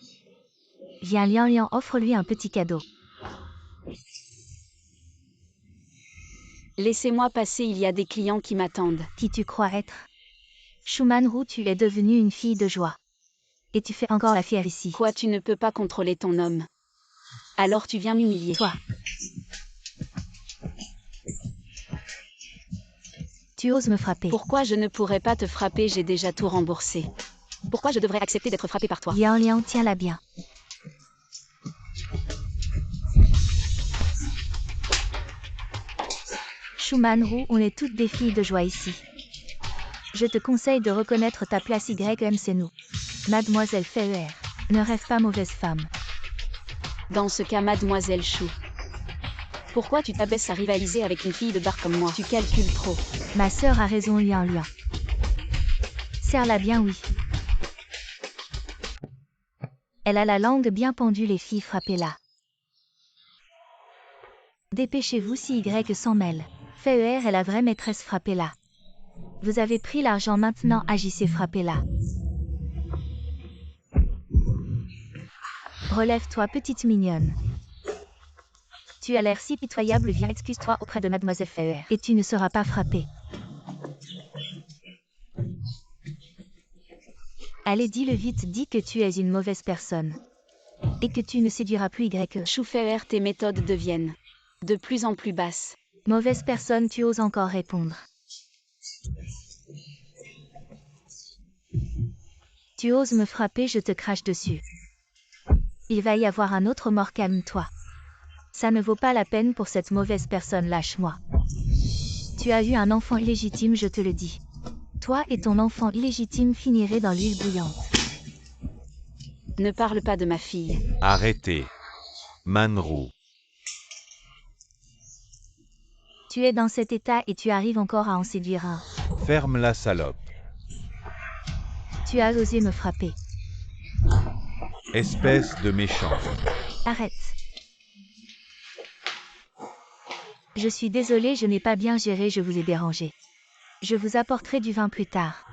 Viens, Lian, offre-lui un petit cadeau. Laissez-moi passer, il y a des clients qui m'attendent. Qui tu crois être? Shu Manru, tu es devenue une fille de joie. Et tu fais encore la fière ici. Quoi, tu ne peux pas contrôler ton homme? Alors tu viens m'humilier. Toi. Tu oses me frapper. Pourquoi je ne pourrais pas te frapper? J'ai déjà tout remboursé. Pourquoi je devrais accepter d'être frappé par toi? Lian, tiens-la bien. Shu Manru, on est toutes des filles de joie ici. Je te conseille de reconnaître ta place YM, c'est nous. Mademoiselle Feuer. Ne rêve pas, mauvaise femme. Dans ce cas, Mademoiselle Chou. Pourquoi tu t'abaisses à rivaliser avec une fille de bar comme moi? Tu calcules trop. Ma sœur a raison, Lian. Serre-la bien, oui. Elle a la langue bien pendue, les filles, frappez-la. Dépêchez-vous si Y s'en mêle. Feuer est la vraie maîtresse, frappez-la. Vous avez pris l'argent, maintenant agissez, frappez-la. Relève-toi, petite mignonne. Tu as l'air si pitoyable, viens, excuse-toi auprès de Mademoiselle Feuer. Et tu ne seras pas frappée. Allez, dis-le vite, dis que tu es une mauvaise personne. Et que tu ne séduiras plus Y. Chou Feuer, tes méthodes deviennent de plus en plus basses. Mauvaise personne, tu oses encore répondre. Tu oses me frapper, je te crache dessus. Il va y avoir un autre mort, calme-toi. Ça ne vaut pas la peine pour cette mauvaise personne, lâche-moi. Tu as eu un enfant illégitime, je te le dis. Toi et ton enfant illégitime finirez dans l'huile bouillante. Ne parle pas de ma fille. Arrêtez. Manru. Tu es dans cet état et tu arrives encore à en séduire un. Ferme la salope. Tu as osé me frapper. Espèce de méchant. Arrête. Je suis désolée, je n'ai pas bien géré, je vous ai dérangé. Je vous apporterai du vin plus tard.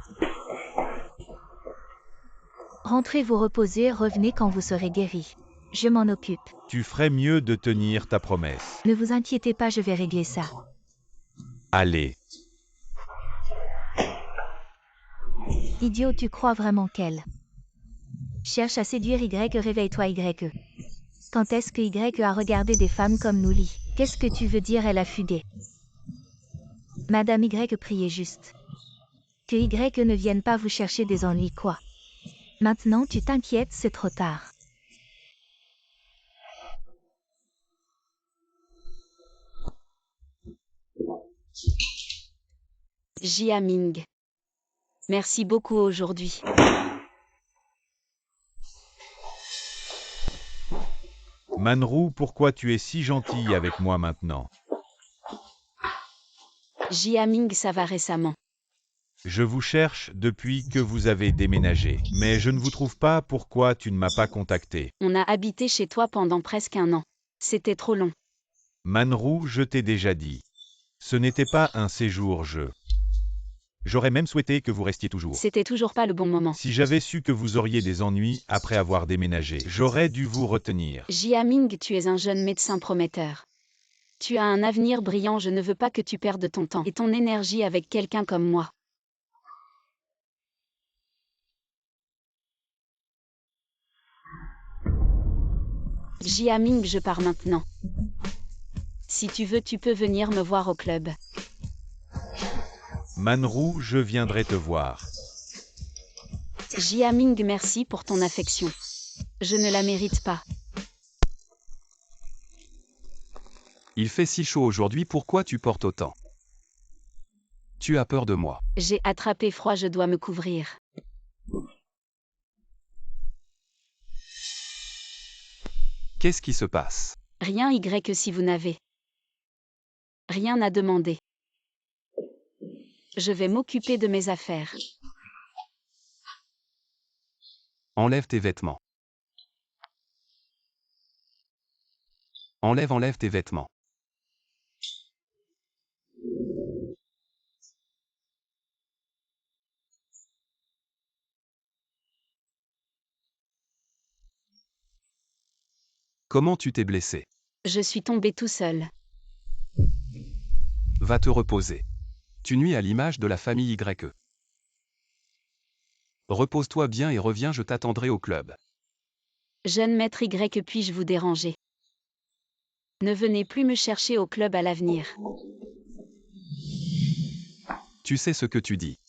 Rentrez vous reposer, revenez quand vous serez guéri. Je m'en occupe. Tu ferais mieux de tenir ta promesse. Ne vous inquiétez pas, je vais régler ça. Allez. Idiot, tu crois vraiment qu'elle cherche à séduire Y? Réveille-toi, Y. Quand est-ce que Y a regardé des femmes comme nous, Li? Qu'est-ce que tu veux dire? Elle a fugué. Madame Y, priez juste. Que Y ne vienne pas vous chercher des ennuis, quoi. Maintenant tu t'inquiètes, c'est trop tard. Jia Ming. Merci beaucoup aujourd'hui. Manru, pourquoi tu es si gentille avec moi maintenant? Jia Ming, ça va récemment. Je vous cherche depuis que vous avez déménagé, mais je ne vous trouve pas, pourquoi tu ne m'as pas contacté? On a habité chez toi pendant presque un an. C'était trop long. Manru, je t'ai déjà dit. Ce n'était pas un séjour, J'aurais même souhaité que vous restiez toujours. C'était toujours pas le bon moment. Si j'avais su que vous auriez des ennuis après avoir déménagé, j'aurais dû vous retenir. Jia Ming, tu es un jeune médecin prometteur. Tu as un avenir brillant, je ne veux pas que tu perdes ton temps et ton énergie avec quelqu'un comme moi. Jiaming, je pars maintenant. Si tu veux, tu peux venir me voir au club. Manru, je viendrai te voir. Jiaming, merci pour ton affection. Je ne la mérite pas. Il fait si chaud aujourd'hui, pourquoi tu portes autant? Tu as peur de moi. J'ai attrapé froid, je dois me couvrir. Qu'est-ce qui se passe? Rien Y si vous n'avez rien à demander. Je vais m'occuper de mes affaires. Enlève tes vêtements. Enlève tes vêtements. Comment tu t'es blessé? Je suis tombé tout seul. Va te reposer. Tu nuis à l'image de la famille YE. Repose-toi bien et reviens, je t'attendrai au club. Jeune maître Y, puis-je vous déranger? Ne venez plus me chercher au club à l'avenir. Tu sais ce que tu dis.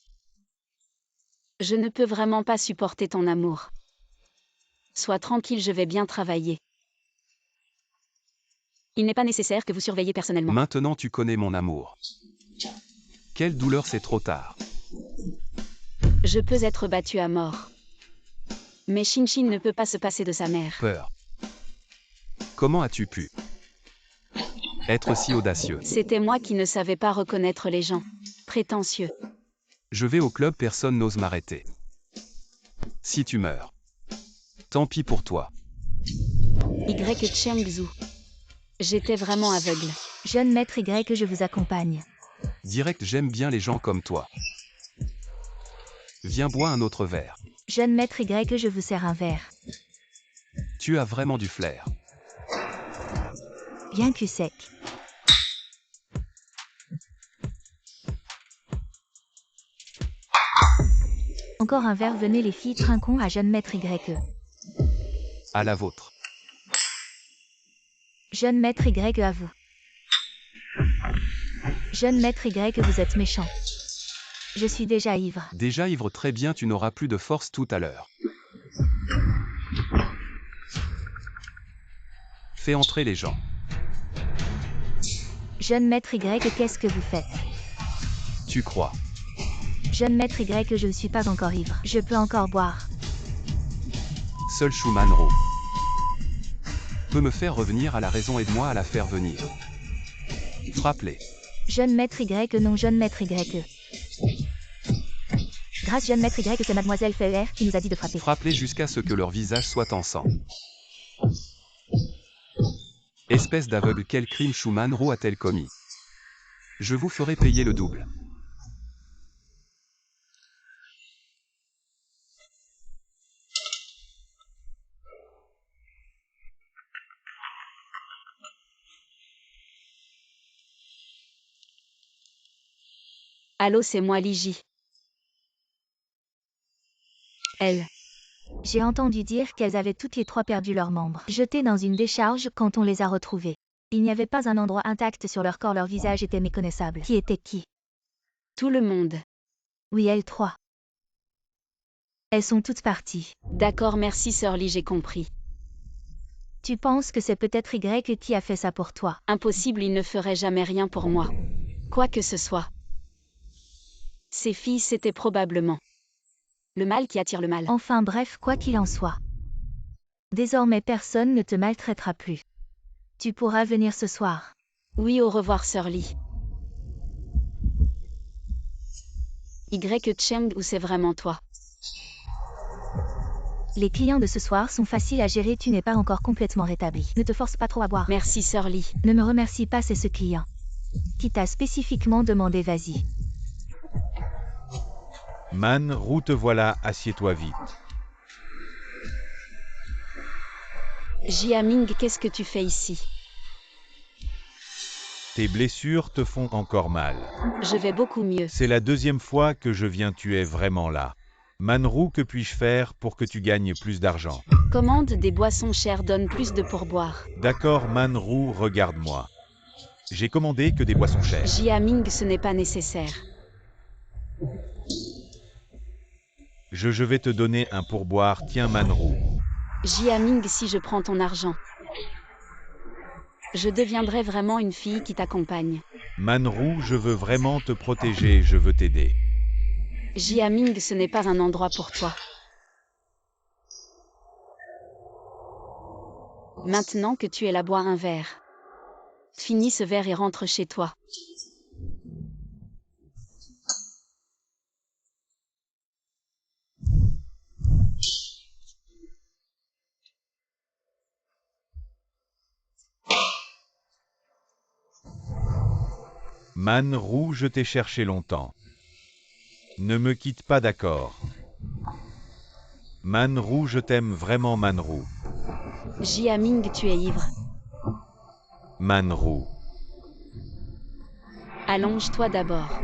Je ne peux vraiment pas supporter ton amour. Sois tranquille, je vais bien travailler. Il n'est pas nécessaire que vous surveilliez personnellement. Maintenant tu connais mon amour. Quelle douleur, c'est trop tard. Je peux être battu à mort. Mais Shinshin ne peut pas se passer de sa mère. Peur. Comment as-tu pu être si audacieux? C'était moi qui ne savais pas reconnaître les gens. Prétentieux. Je vais au club, personne n'ose m'arrêter. Si tu meurs, tant pis pour toi. Y Chengzhu. J'étais vraiment aveugle. Jeune maître Y, je vous accompagne. Direct, j'aime bien les gens comme toi. Viens boire un autre verre. Jeune maître Y, je vous sers un verre. Tu as vraiment du flair. Bien cul sec. Encore un verre, venez les filles, trinquons à jeune maître Y. À la vôtre. Jeune maître Y, à vous. Jeune maître Y, vous êtes méchant. Je suis déjà ivre. Déjà ivre, très bien, tu n'auras plus de force tout à l'heure. Fais entrer les gens. Jeune maître Y, qu'est-ce que vous faites? Tu crois? Jeune maître Y, je ne suis pas encore ivre. Je peux encore boire. Seul Shumanro peut me faire revenir à la raison, aide-moi à la faire venir. Frappe-les. Jeune maître Y, non, jeune maître Y. Grâce jeune maître Y, c'est mademoiselle Fer qui nous a dit de frapper. Frappe-les jusqu'à ce que leur visage soit en sang. Espèce d'aveugle, quel crime Shumanro a-t-elle commis? Je vous ferai payer le double. Allô, c'est moi Liji. Elle. J'ai entendu dire qu'elles avaient toutes les trois perdu leurs membres, jetés dans une décharge quand on les a retrouvées. Il n'y avait pas un endroit intact sur leur corps, leur visage était méconnaissable. Qui était qui? Tout le monde. Oui, elles trois. Elles sont toutes parties. D'accord, merci Sir Lee, j'ai compris. Tu penses que c'est peut-être Y qui a fait ça pour toi? Impossible, il ne ferait jamais rien pour moi. Quoi que ce soit. Ces filles, c'était probablement le mal qui attire le mal. Enfin bref, quoi qu'il en soit. Désormais personne ne te maltraitera plus. Tu pourras venir ce soir. Oui, au revoir Sir Lee. Y Cheng, ou c'est vraiment toi? Les clients de ce soir sont faciles à gérer, tu n'es pas encore complètement rétabli. Ne te force pas trop à boire. Merci Sir Lee. Ne me remercie pas, c'est ce client qui t'a spécifiquement demandé, vas-y. Manru, te voilà, assieds-toi vite. Jiaming, qu'est-ce que tu fais ici? Tes blessures te font encore mal. Je vais beaucoup mieux. C'est la deuxième fois que je viens, tu es vraiment là. Manru, que puis-je faire pour que tu gagnes plus d'argent? Commande des boissons chères, donne plus de pourboire. D'accord Manrou, regarde-moi. J'ai commandé que des boissons chères. Jiaming, ce n'est pas nécessaire. Je vais te donner un pourboire, tiens Manrou. Jiaming, si je prends ton argent, je deviendrai vraiment une fille qui t'accompagne. Manrou, je veux vraiment te protéger, je veux t'aider. Jiaming, ce n'est pas un endroit pour toi. Maintenant que tu es là, bois un verre. Finis ce verre et rentre chez toi. Manrou, je t'ai cherché longtemps. Ne me quitte pas, d'accord. Manrou, je t'aime vraiment Manrou. Jiaming, tu es ivre. Manrou. Allonge-toi d'abord.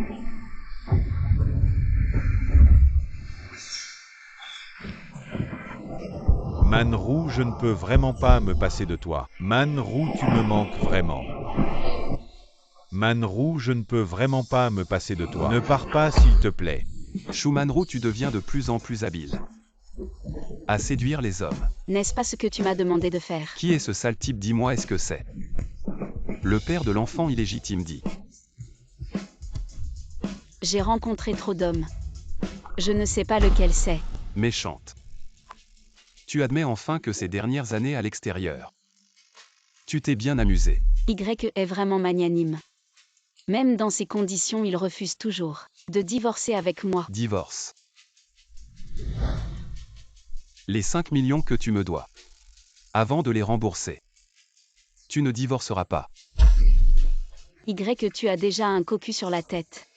Manrou, je ne peux vraiment pas me passer de toi. Manrou, tu me manques vraiment. Manrou, je ne peux vraiment pas me passer de toi. Ne pars pas, s'il te plaît. Shu Manrou, tu deviens de plus en plus habile à séduire les hommes. N'est-ce pas ce que tu m'as demandé de faire? Qui est ce sale type? Dis-moi, est-ce que c'est le père de l'enfant illégitime? Dit. J'ai rencontré trop d'hommes. Je ne sais pas lequel c'est. Méchante. Tu admets enfin que ces dernières années à l'extérieur, tu t'es bien amusé. Y est vraiment magnanime. Même dans ces conditions, il refuse toujours de divorcer avec moi. Divorce. Les 5 millions que tu me dois, avant de les rembourser, tu ne divorceras pas. Tu as déjà un cocu sur la tête.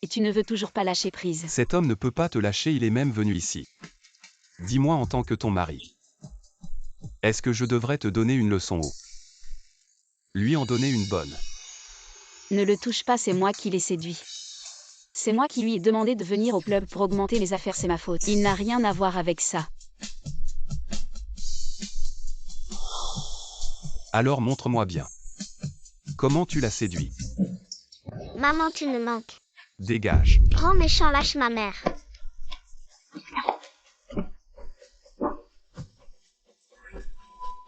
Et tu ne veux toujours pas lâcher prise. Cet homme ne peut pas te lâcher, il est même venu ici. Dis-moi en tant que ton mari. Est-ce que je devrais te donner une leçon ou lui en donner une bonne? Ne le touche pas, c'est moi qui l'ai séduit. C'est moi qui lui ai demandé de venir au club pour augmenter mes affaires, c'est ma faute. Il n'a rien à voir avec ça. Alors montre-moi bien. Comment tu l'as séduit? Maman, tu me manques. Dégage. Grand méchant, lâche ma mère.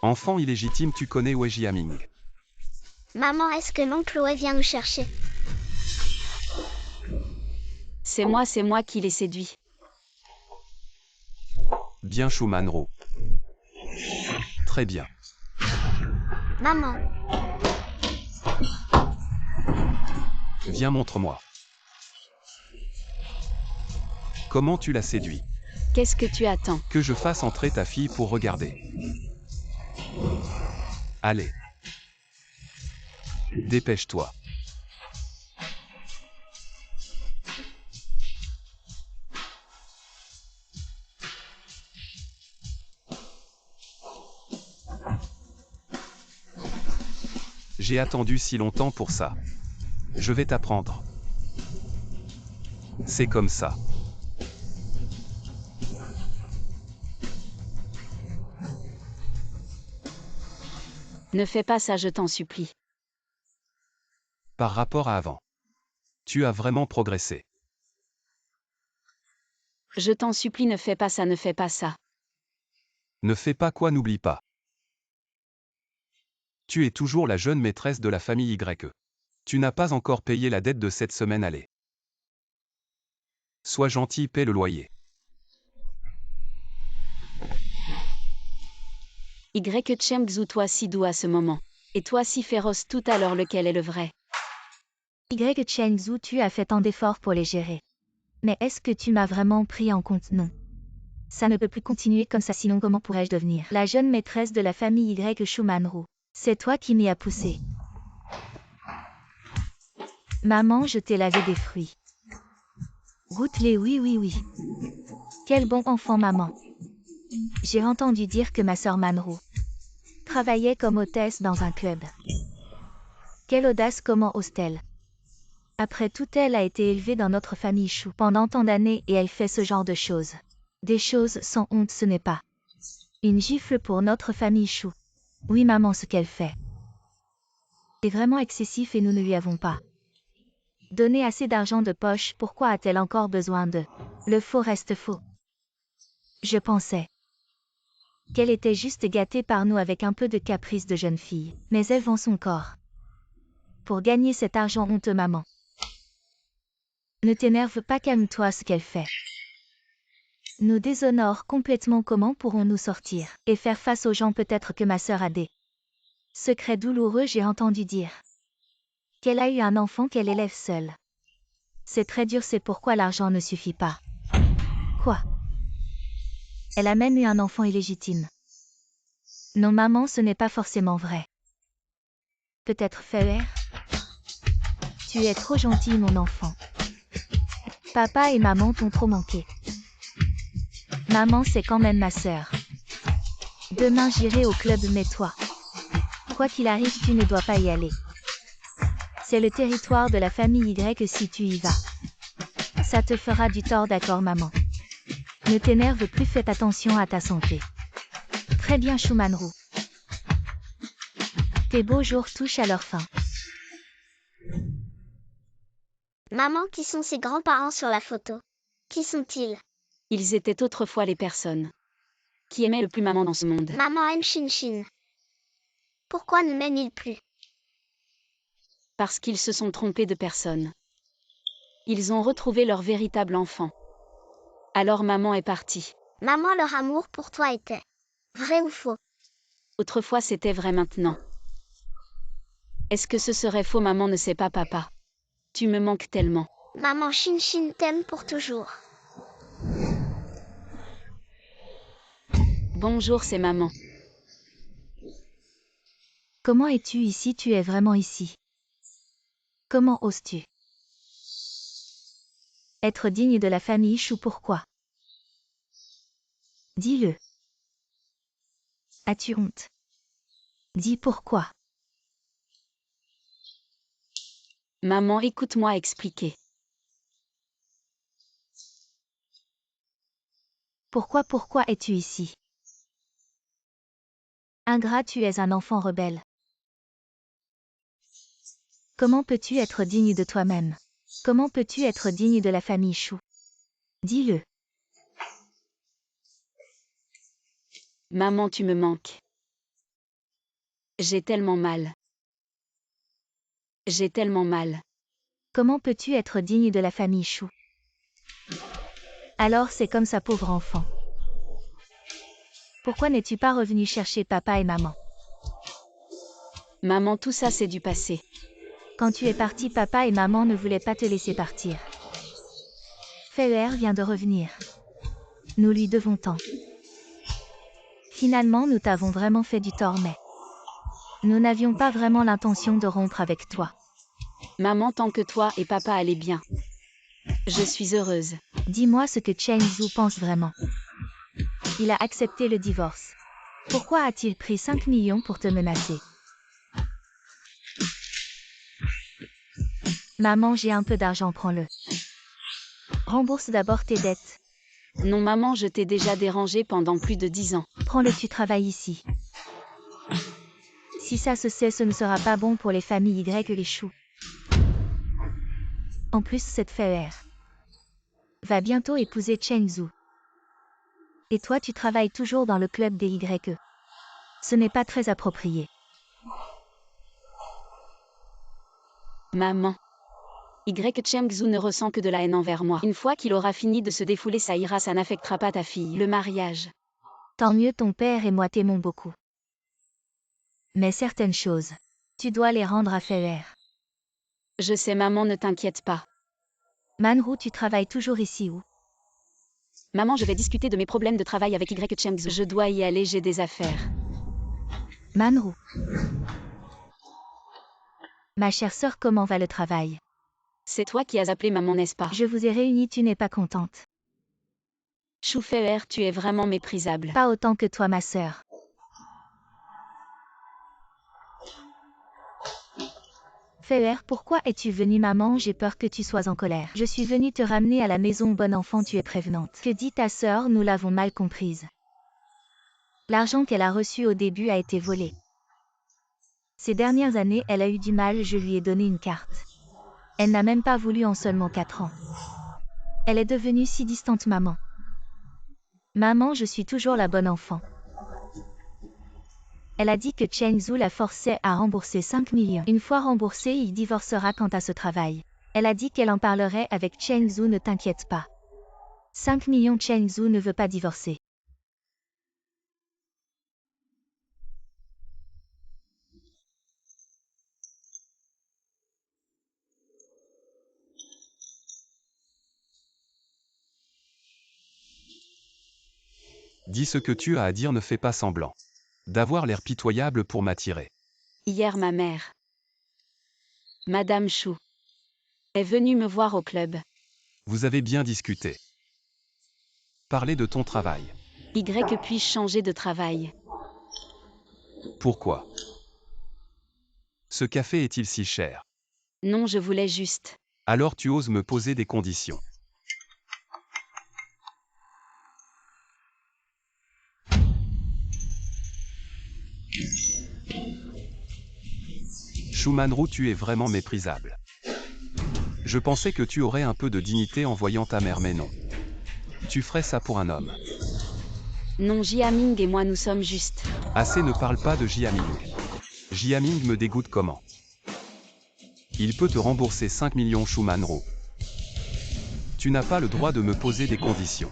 Enfant illégitime, tu connais Wei Jiaming? Maman, est-ce que l'oncle Chloé vient nous chercher? C'est moi qui l'ai séduit. Bien Shu Manrou. Très bien. Maman, Viens, montre-moi. Comment tu l'as séduit? Qu'est-ce que tu attends? Que je fasse entrer ta fille pour regarder. Allez. Dépêche-toi. J'ai attendu si longtemps pour ça. Je vais t'apprendre. C'est comme ça. Ne fais pas ça, je t'en supplie. Par rapport à avant. Tu as vraiment progressé. Je t'en supplie, ne fais pas ça, ne fais pas ça. Ne fais pas quoi, n'oublie pas. Tu es toujours la jeune maîtresse de la famille YE. Tu n'as pas encore payé la dette de cette semaine, allez. Sois gentil, paie le loyer. Chengzhu, toi si doux à ce moment. Et toi si féroce tout à l'heure, lequel est le vrai? Chengzhu, tu as fait tant d'efforts pour les gérer. Mais est-ce que tu m'as vraiment pris en compte? Non. Ça ne peut plus continuer comme ça, sinon comment pourrais-je devenir la jeune maîtresse de la famille Shu Manrou? C'est toi qui m'y as poussé. Maman, je t'ai lavé des fruits. Goûte-les, oui. Quel bon enfant, maman. J'ai entendu dire que ma sœur Manrou travaillait comme hôtesse dans un club. Quelle audace, comment ose-t-elle? Après tout, elle a été élevée dans notre famille Chou pendant tant d'années et elle fait ce genre de choses. Des choses sans honte, ce n'est pas Une gifle pour notre famille Chou. Oui maman, ce qu'elle fait est vraiment excessif et nous ne lui avons pas donné assez d'argent de poche. Pourquoi a-t-elle encore besoin de... Le faux reste faux. Je pensais qu'elle était juste gâtée par nous avec un peu de caprice de jeune fille. Mais elle vend son corps pour gagner cet argent honteux maman. Ne t'énerve pas, calme-toi, ce qu'elle fait nous déshonore complètement. Comment pourrons-nous sortir et faire face aux gens? Peut-être que ma sœur a des secrets douloureux. J'ai entendu dire qu'elle a eu un enfant qu'elle élève seule. C'est très dur, c'est pourquoi l'argent ne suffit pas. Quoi? Elle a même eu un enfant illégitime. Non maman, ce n'est pas forcément vrai. Peut-être Feuer? Tu es trop gentil mon enfant. Papa et maman t'ont trop manqué. Maman, c'est quand même ma sœur. Demain j'irai au club, mais toi, quoi qu'il arrive, tu ne dois pas y aller. C'est le territoire de la famille Y, si tu y vas, ça te fera du tort, d'accord maman? Ne t'énerve plus, fais attention à ta santé. Très bien Chou Manrou. Tes beaux jours touchent à leur fin. Maman, qui sont ses grands-parents sur la photo? Qui sont-ils? Ils étaient autrefois les personnes qui aimaient le plus maman dans ce monde. Maman aime Chin Chin. Pourquoi ne m'aime-t-il plus? Parce qu'ils se sont trompés de personne. Ils ont retrouvé leur véritable enfant. Alors maman est partie. Maman, leur amour pour toi était vrai ou faux? Autrefois c'était vrai, maintenant. Est-ce que ce serait faux? Maman ne sait pas, papa. Tu me manques tellement. Maman, Chin Chin t'aime pour toujours. Bonjour, c'est maman. Comment es-tu ici? Tu es vraiment ici? Comment oses-tu être digne de la famille Chou? Pourquoi? Dis-le. As-tu honte? Dis pourquoi. Maman, écoute-moi expliquer. Pourquoi es-tu ici? Ingrat, tu es un enfant rebelle. Comment peux-tu être digne de toi-même? Comment peux-tu être digne de la famille Chou? Dis-le. Maman, tu me manques. J'ai tellement mal. J'ai tellement mal. Comment peux-tu être digne de la famille Chou? Alors c'est comme ça, pauvre enfant. Pourquoi n'es-tu pas revenu chercher papa et maman? Maman, tout ça c'est du passé. Quand tu es parti, papa et maman ne voulaient pas te laisser partir. Feuer vient de revenir. Nous lui devons tant. Finalement, nous t'avons vraiment fait du tort, mais nous n'avions pas vraiment l'intention de rompre avec toi. Maman, tant que toi et papa allez bien, je suis heureuse. Dis-moi ce que Chen Zhu pense vraiment. Il a accepté le divorce. Pourquoi a-t-il pris 5 millions pour te menacer? Maman, j'ai un peu d'argent, prends-le. Rembourse d'abord tes dettes. Non maman, je t'ai déjà dérangé pendant plus de 10 ans. Prends-le, tu travailles ici. Si ça se sait, ce ne sera pas bon pour les familles Y et les Choux. En plus, cette Feuer va bientôt épouser Chen Zhu. Et toi, tu travailles toujours dans le club des YE. Ce n'est pas très approprié. Maman. Cheng Zhu ne ressent que de la haine envers moi. Une fois qu'il aura fini de se défouler, ça ira, ça n'affectera pas ta fille. Le mariage. Tant mieux, ton père et moi t'aimons beaucoup. Mais certaines choses, tu dois les rendre à Feuer. Je sais maman, ne t'inquiète pas. Manrou, tu travailles toujours ici ou? Maman, je vais discuter de mes problèmes de travail avec Cheng Zhu. Je dois y aller, j'ai des affaires. Manrou. Ma chère sœur, comment va le travail? C'est toi qui as appelé maman, n'est-ce pas? Je vous ai réunis, tu n'es pas contente. Chou Feuer, tu es vraiment méprisable. Pas autant que toi, ma sœur. Feuer, pourquoi es-tu venue maman? J'ai peur que tu sois en colère. Je suis venue te ramener à la maison, bon enfant, tu es prévenante. Que dit ta sœur? Nous l'avons mal comprise. L'argent qu'elle a reçu au début a été volé. Ces dernières années, elle a eu du mal, je lui ai donné une carte. Elle n'a même pas voulu en seulement 4 ans. Elle est devenue si distante, maman. Maman, je suis toujours la bonne enfant. Elle a dit que Cheng Zhu la forçait à rembourser 5 millions. Une fois remboursé, il divorcera quant à ce travail. Elle a dit qu'elle en parlerait avec Cheng Zhu, ne t'inquiète pas. 5 millions, Cheng Zhu ne veut pas divorcer. Dis ce que tu as à dire, ne fais pas semblant d'avoir l'air pitoyable pour m'attirer. Hier ma mère, Madame Chou, est venue me voir au club. Vous avez bien discuté. Parlez de ton travail. Puis-je changer de travail? Pourquoi? Ce café est-il si cher? Non, je voulais juste. Alors tu oses me poser des conditions. Shu Manru, tu es vraiment méprisable. Je pensais que tu aurais un peu de dignité en voyant ta mère, mais non. Tu ferais ça pour un homme. Non, Jiaming et moi nous sommes justes. Assez, ne parle pas de Jiaming. Jiaming me dégoûte comment. Il peut te rembourser 5 millions, Shu Manru. Tu n'as pas le droit de me poser des conditions.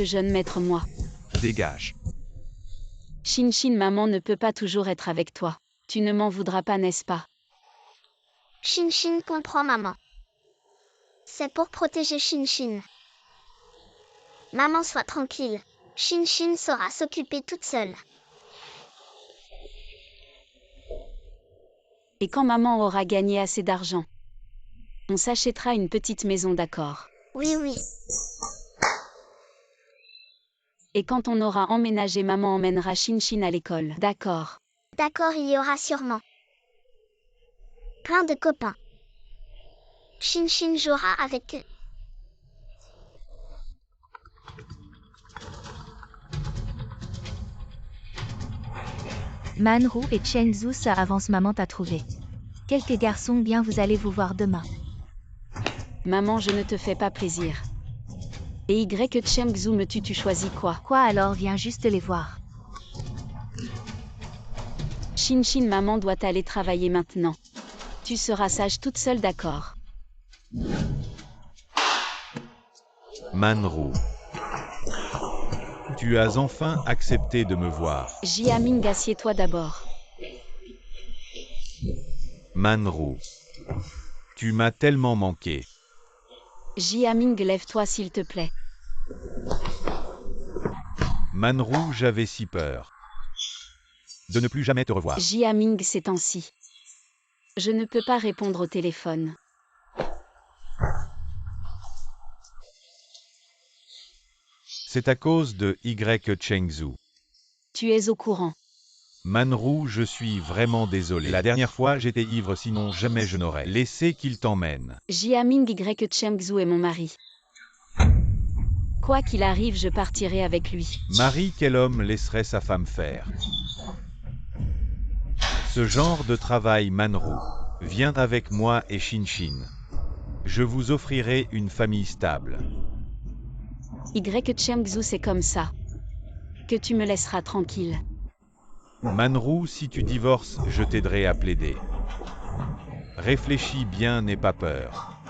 Jeune maître, moi. Dégage. Shin, maman ne peut pas toujours être avec toi. Tu ne m'en voudras pas, n'est-ce pas? Shin comprend maman. C'est pour protéger Shin. Maman, sois tranquille. Shin saura s'occuper toute seule. Et quand maman aura gagné assez d'argent, on s'achètera une petite maison, d'accord? Oui. Et quand on aura emménagé, maman emmènera Shin à l'école, d'accord? D'accord, il y aura sûrement plein de copains. Shin jouera avec eux. Manru et Cheng Zhu, ça avance, maman t'a trouvé. Quelques garçons bien, vous allez vous voir demain. Maman, je ne te fais pas plaisir. Et Cheng Zhu me tue, tu choisis quoi? Quoi alors, viens juste les voir. Shin, maman doit aller travailler maintenant. Tu seras sage toute seule, d'accord? Manru. Tu as enfin accepté de me voir. Jiaming, assieds-toi d'abord. Manru. Tu m'as tellement manqué. Jiaming, lève-toi s'il te plaît. Manru, j'avais si peur de ne plus jamais te revoir. Jiaming, ces temps-ci, je ne peux pas répondre au téléphone. C'est à cause de Cheng Zhu. Tu es au courant. Manru, je suis vraiment désolé. La dernière fois, j'étais ivre, sinon jamais je n'aurais laissé qu'il t'emmène. Jiaming, Cheng Zhu est mon mari. Quoi qu'il arrive, je partirai avec lui. Marie, quel homme laisserait sa femme faire ce genre de travail? Manru, viens avec moi et Shin. Je vous offrirai une famille stable. Cheng Zhu, c'est comme ça. Que tu me laisseras tranquille. Manru, si tu divorces, je t'aiderai à plaider. Réfléchis bien, n'aie pas peur.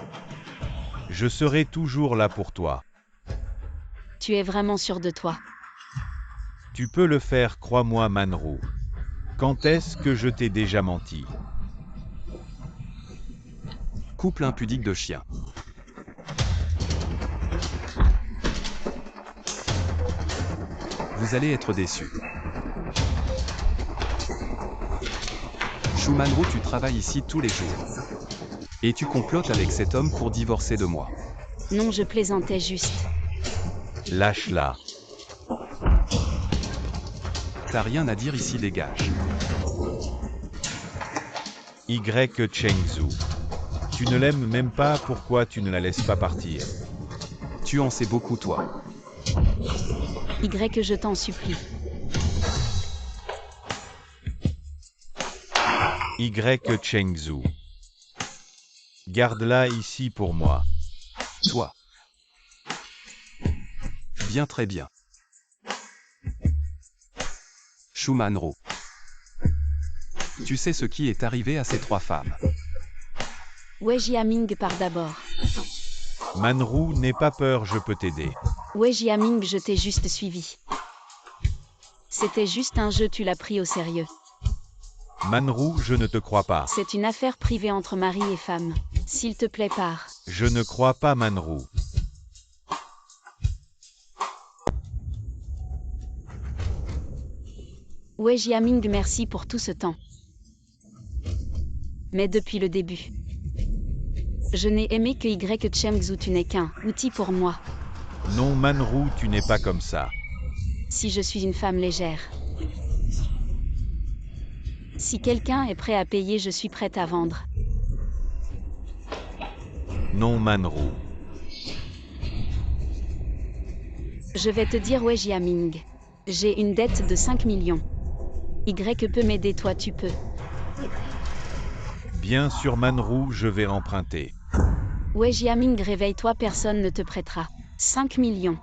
Je serai toujours là pour toi. Tu es vraiment sûr de toi? Tu peux le faire, crois-moi, Manru. Quand est-ce que je t'ai déjà menti? Couple impudique de chiens. Vous allez être déçus. Shu Manru, tu travailles ici tous les jours. Et tu complotes avec cet homme pour divorcer de moi. Non, je plaisantais juste. Lâche-la. T'as rien à dire ici, dégage. Cheng Zhu. Tu ne l'aimes même pas, pourquoi tu ne la laisses pas partir? Tu en sais beaucoup, toi. Y, je t'en supplie. Y Chengzhu. Garde-la ici pour moi. Toi. Bien, très bien. Shu Manru. Tu sais ce qui est arrivé à ces 3 femmes. Wei Jiaming part d'abord. Manru, n'aie pas peur, je peux t'aider. Wei Jiaming, je t'ai juste suivi. C'était juste un jeu, tu l'as pris au sérieux. Manru, je ne te crois pas. C'est une affaire privée entre mari et femme. S'il te plaît, pars. Je ne crois pas Manru. Wei Jiaming, merci pour tout ce temps. Mais depuis le début, je n'ai aimé que Y Chengzhu, tu n'es qu'un outil pour moi. Non Manru, tu n'es pas comme ça. Si je suis une femme légère. Si quelqu'un est prêt à payer, je suis prête à vendre. Non Manru. Je vais te dire Wei Jiaming. J'ai une dette de 5 millions. Y peut m'aider, toi tu peux. Bien sûr Manru, je vais emprunter. Wei Jiaming, réveille-toi, personne ne te prêtera 5 millions.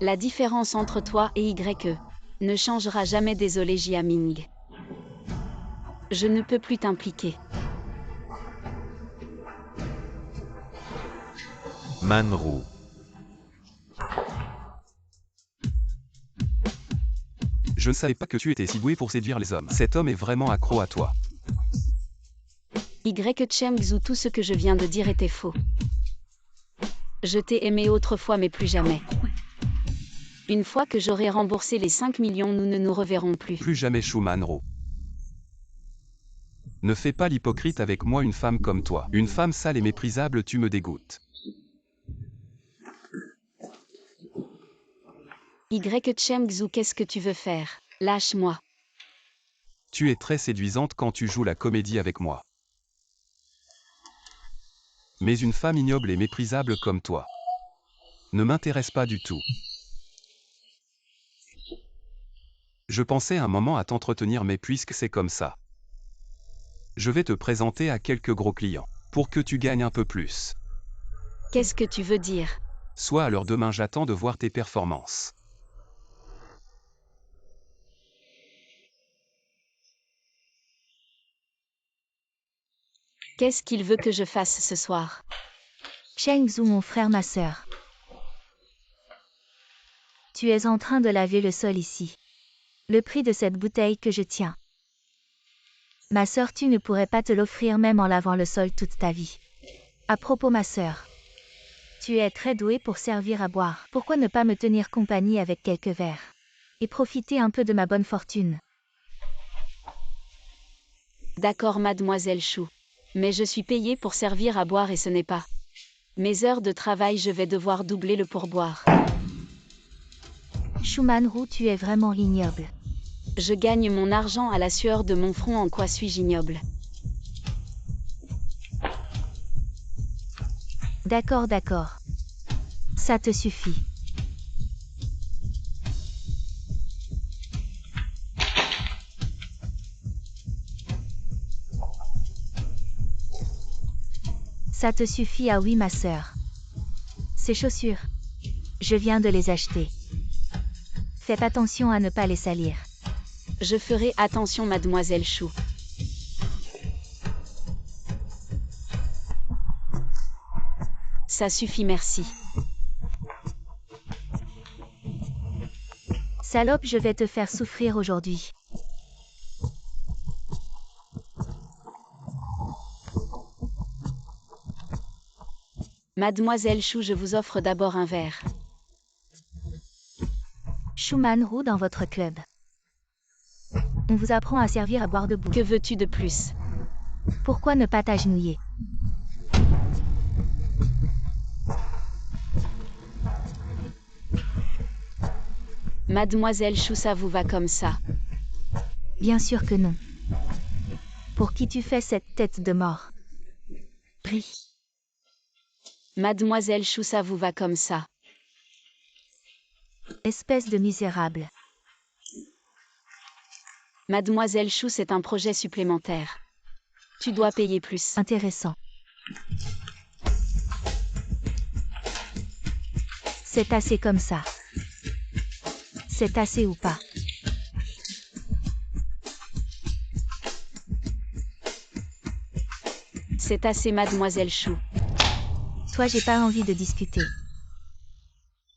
La différence entre toi et Y ne changera jamais, désolé Jiaming. Je ne peux plus t'impliquer. Manru. Je ne savais pas que tu étais si doué pour séduire les hommes. Cet homme est vraiment accro à toi. Y Chengzhu, tout ce que je viens de dire était faux. Je t'ai aimé autrefois, mais plus jamais. Une fois que j'aurai remboursé les 5 millions, nous ne nous reverrons plus. Plus jamais, Shu Manru. Ne fais pas l'hypocrite avec moi, une femme comme toi. Une femme sale et méprisable, tu me dégoûtes. Y Chengzhu, qu'est-ce que tu veux faire? Lâche-moi. Tu es très séduisante quand tu joues la comédie avec moi. Mais une femme ignoble et méprisable comme toi ne m'intéresse pas du tout. Je pensais un moment à t'entretenir, mais puisque c'est comme ça, je vais te présenter à quelques gros clients, pour que tu gagnes un peu plus. Qu'est-ce que tu veux dire? Sois à l'heure demain, j'attends de voir tes performances. Qu'est-ce qu'il veut que je fasse ce soir? Chengzhu, mon frère, ma sœur. Tu es en train de laver le sol ici. Le prix de cette bouteille que je tiens. Ma sœur, tu ne pourrais pas te l'offrir même en lavant le sol toute ta vie. À propos, ma sœur. Tu es très douée pour servir à boire. Pourquoi ne pas me tenir compagnie avec quelques verres? Et profiter un peu de ma bonne fortune. D'accord, mademoiselle Shu. Mais je suis payée pour servir à boire et ce n'est pas mes heures de travail, je vais devoir doubler le pourboire. Shu Manru, tu es vraiment ignoble. Je gagne mon argent à la sueur de mon front, en quoi suis-je ignoble? D'accord, d'accord. Ça te suffit. Ça te suffit, ah oui ma sœur. Ces chaussures. Je viens de les acheter. Faites attention à ne pas les salir. Je ferai attention, mademoiselle Shu. Ça suffit, merci. Salope, je vais te faire souffrir aujourd'hui. Mademoiselle Shu, je vous offre d'abord un verre. Shu Manru dans votre club. On vous apprend à servir à boire debout. Que veux-tu de plus? Pourquoi ne pas t'agenouiller? Mademoiselle Shu, ça vous va comme ça? Bien sûr que non. Pour qui tu fais cette tête de mort? aigri. Mademoiselle Chou, ça vous va comme ça? Espèce de misérable. Mademoiselle Chou, c'est un projet supplémentaire. Tu dois payer plus. Intéressant. C'est assez comme ça. C'est assez ou pas? C'est assez, Mademoiselle Chou. Toi, j'ai pas envie de discuter.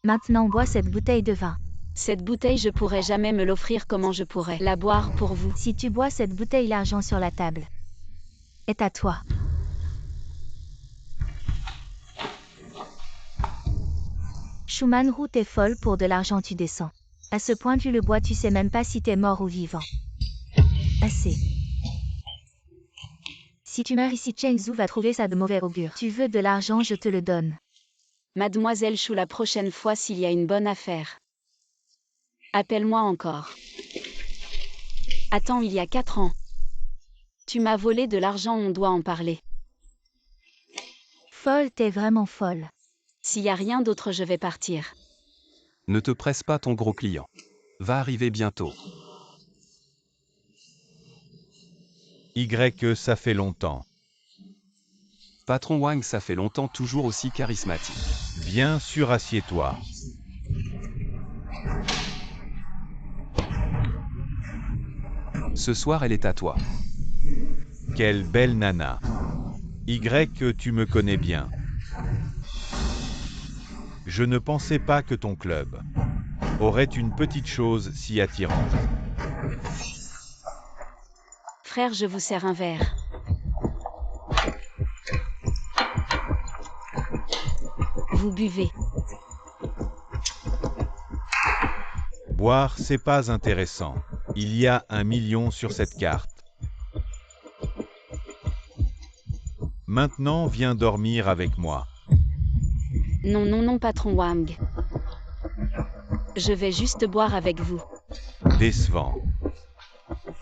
Maintenant, bois cette bouteille de vin. Cette bouteille, je pourrais jamais me l'offrir. Comment je pourrais la boire pour vous? Si tu bois cette bouteille, l'argent sur la table est à toi. Schumann Roux, t'es folle, pour de l'argent tu descends. À ce point tu le bois, tu sais même pas si t'es mort ou vivant. Assez. Si tu meurs ici, Cheng Zhu va trouver ça de mauvais augure. Tu veux de l'argent, je te le donne. Mademoiselle Chou, la prochaine fois, s'il y a une bonne affaire, appelle-moi encore. Attends, il y a 4 ans. Tu m'as volé de l'argent, on doit en parler. Folle, t'es vraiment folle. S'il y a rien d'autre, je vais partir. Ne te presse pas, ton gros client va arriver bientôt. Ça fait longtemps. Patron Wang, ça fait longtemps, toujours aussi charismatique. Bien sûr, assieds-toi. Ce soir, elle est à toi. Quelle belle nana. Tu me connais bien. Je ne pensais pas que ton club aurait une petite chose si attirante. Frère, je vous sers un verre. Vous buvez. Boire, c'est pas intéressant. Il y a 1 million sur cette carte. Maintenant, viens dormir avec moi. Non, non, non, patron Wang. Je vais juste boire avec vous. Décevant.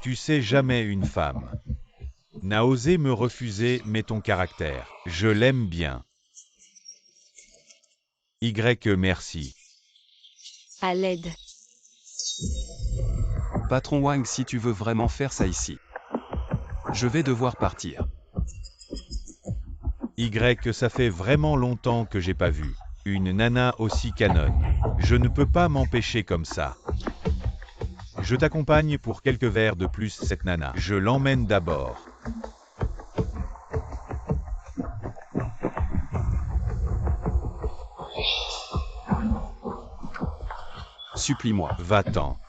Tu sais, jamais une femme n'a osé me refuser, mais ton caractère, je l'aime bien. Merci. À l'aide. Patron Wang, si tu veux vraiment faire ça ici, je vais devoir partir. Ça fait vraiment longtemps que j'ai pas vu une nana aussi canonne. Je ne peux pas m'empêcher comme ça. Je t'accompagne pour quelques verres de plus, cette nana. Je l'emmène d'abord. Supplie-moi. Va-t'en.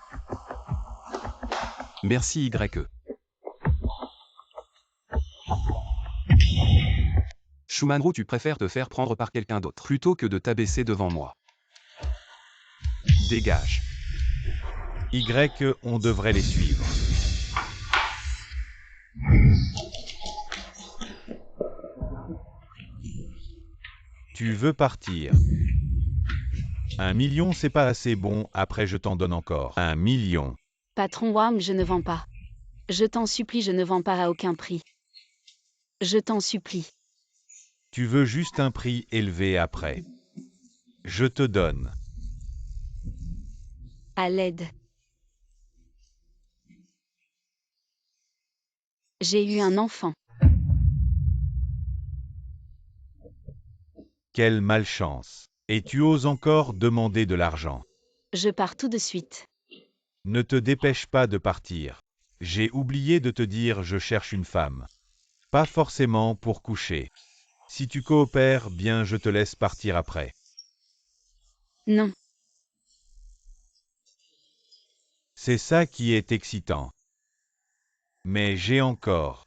Merci YE. Schumann Roux, tu préfères te faire prendre par quelqu'un d'autre plutôt que de t'abaisser devant moi. Dégage. On devrait les suivre. Tu veux partir. 1 million, c'est pas assez bon, après je t'en donne encore. 1 million. Patron Wang, je ne vends pas. Je t'en supplie, je ne vends pas à aucun prix. Je t'en supplie. Tu veux juste un prix élevé après. Je te donne. À l'aide. J'ai eu un enfant. Quelle malchance. Et tu oses encore demander de l'argent. Je pars tout de suite. Ne te dépêche pas de partir. J'ai oublié de te dire, je cherche une femme. Pas forcément pour coucher. Si tu coopères bien, je te laisse partir après. Non. C'est ça qui est excitant. Mais j'ai encore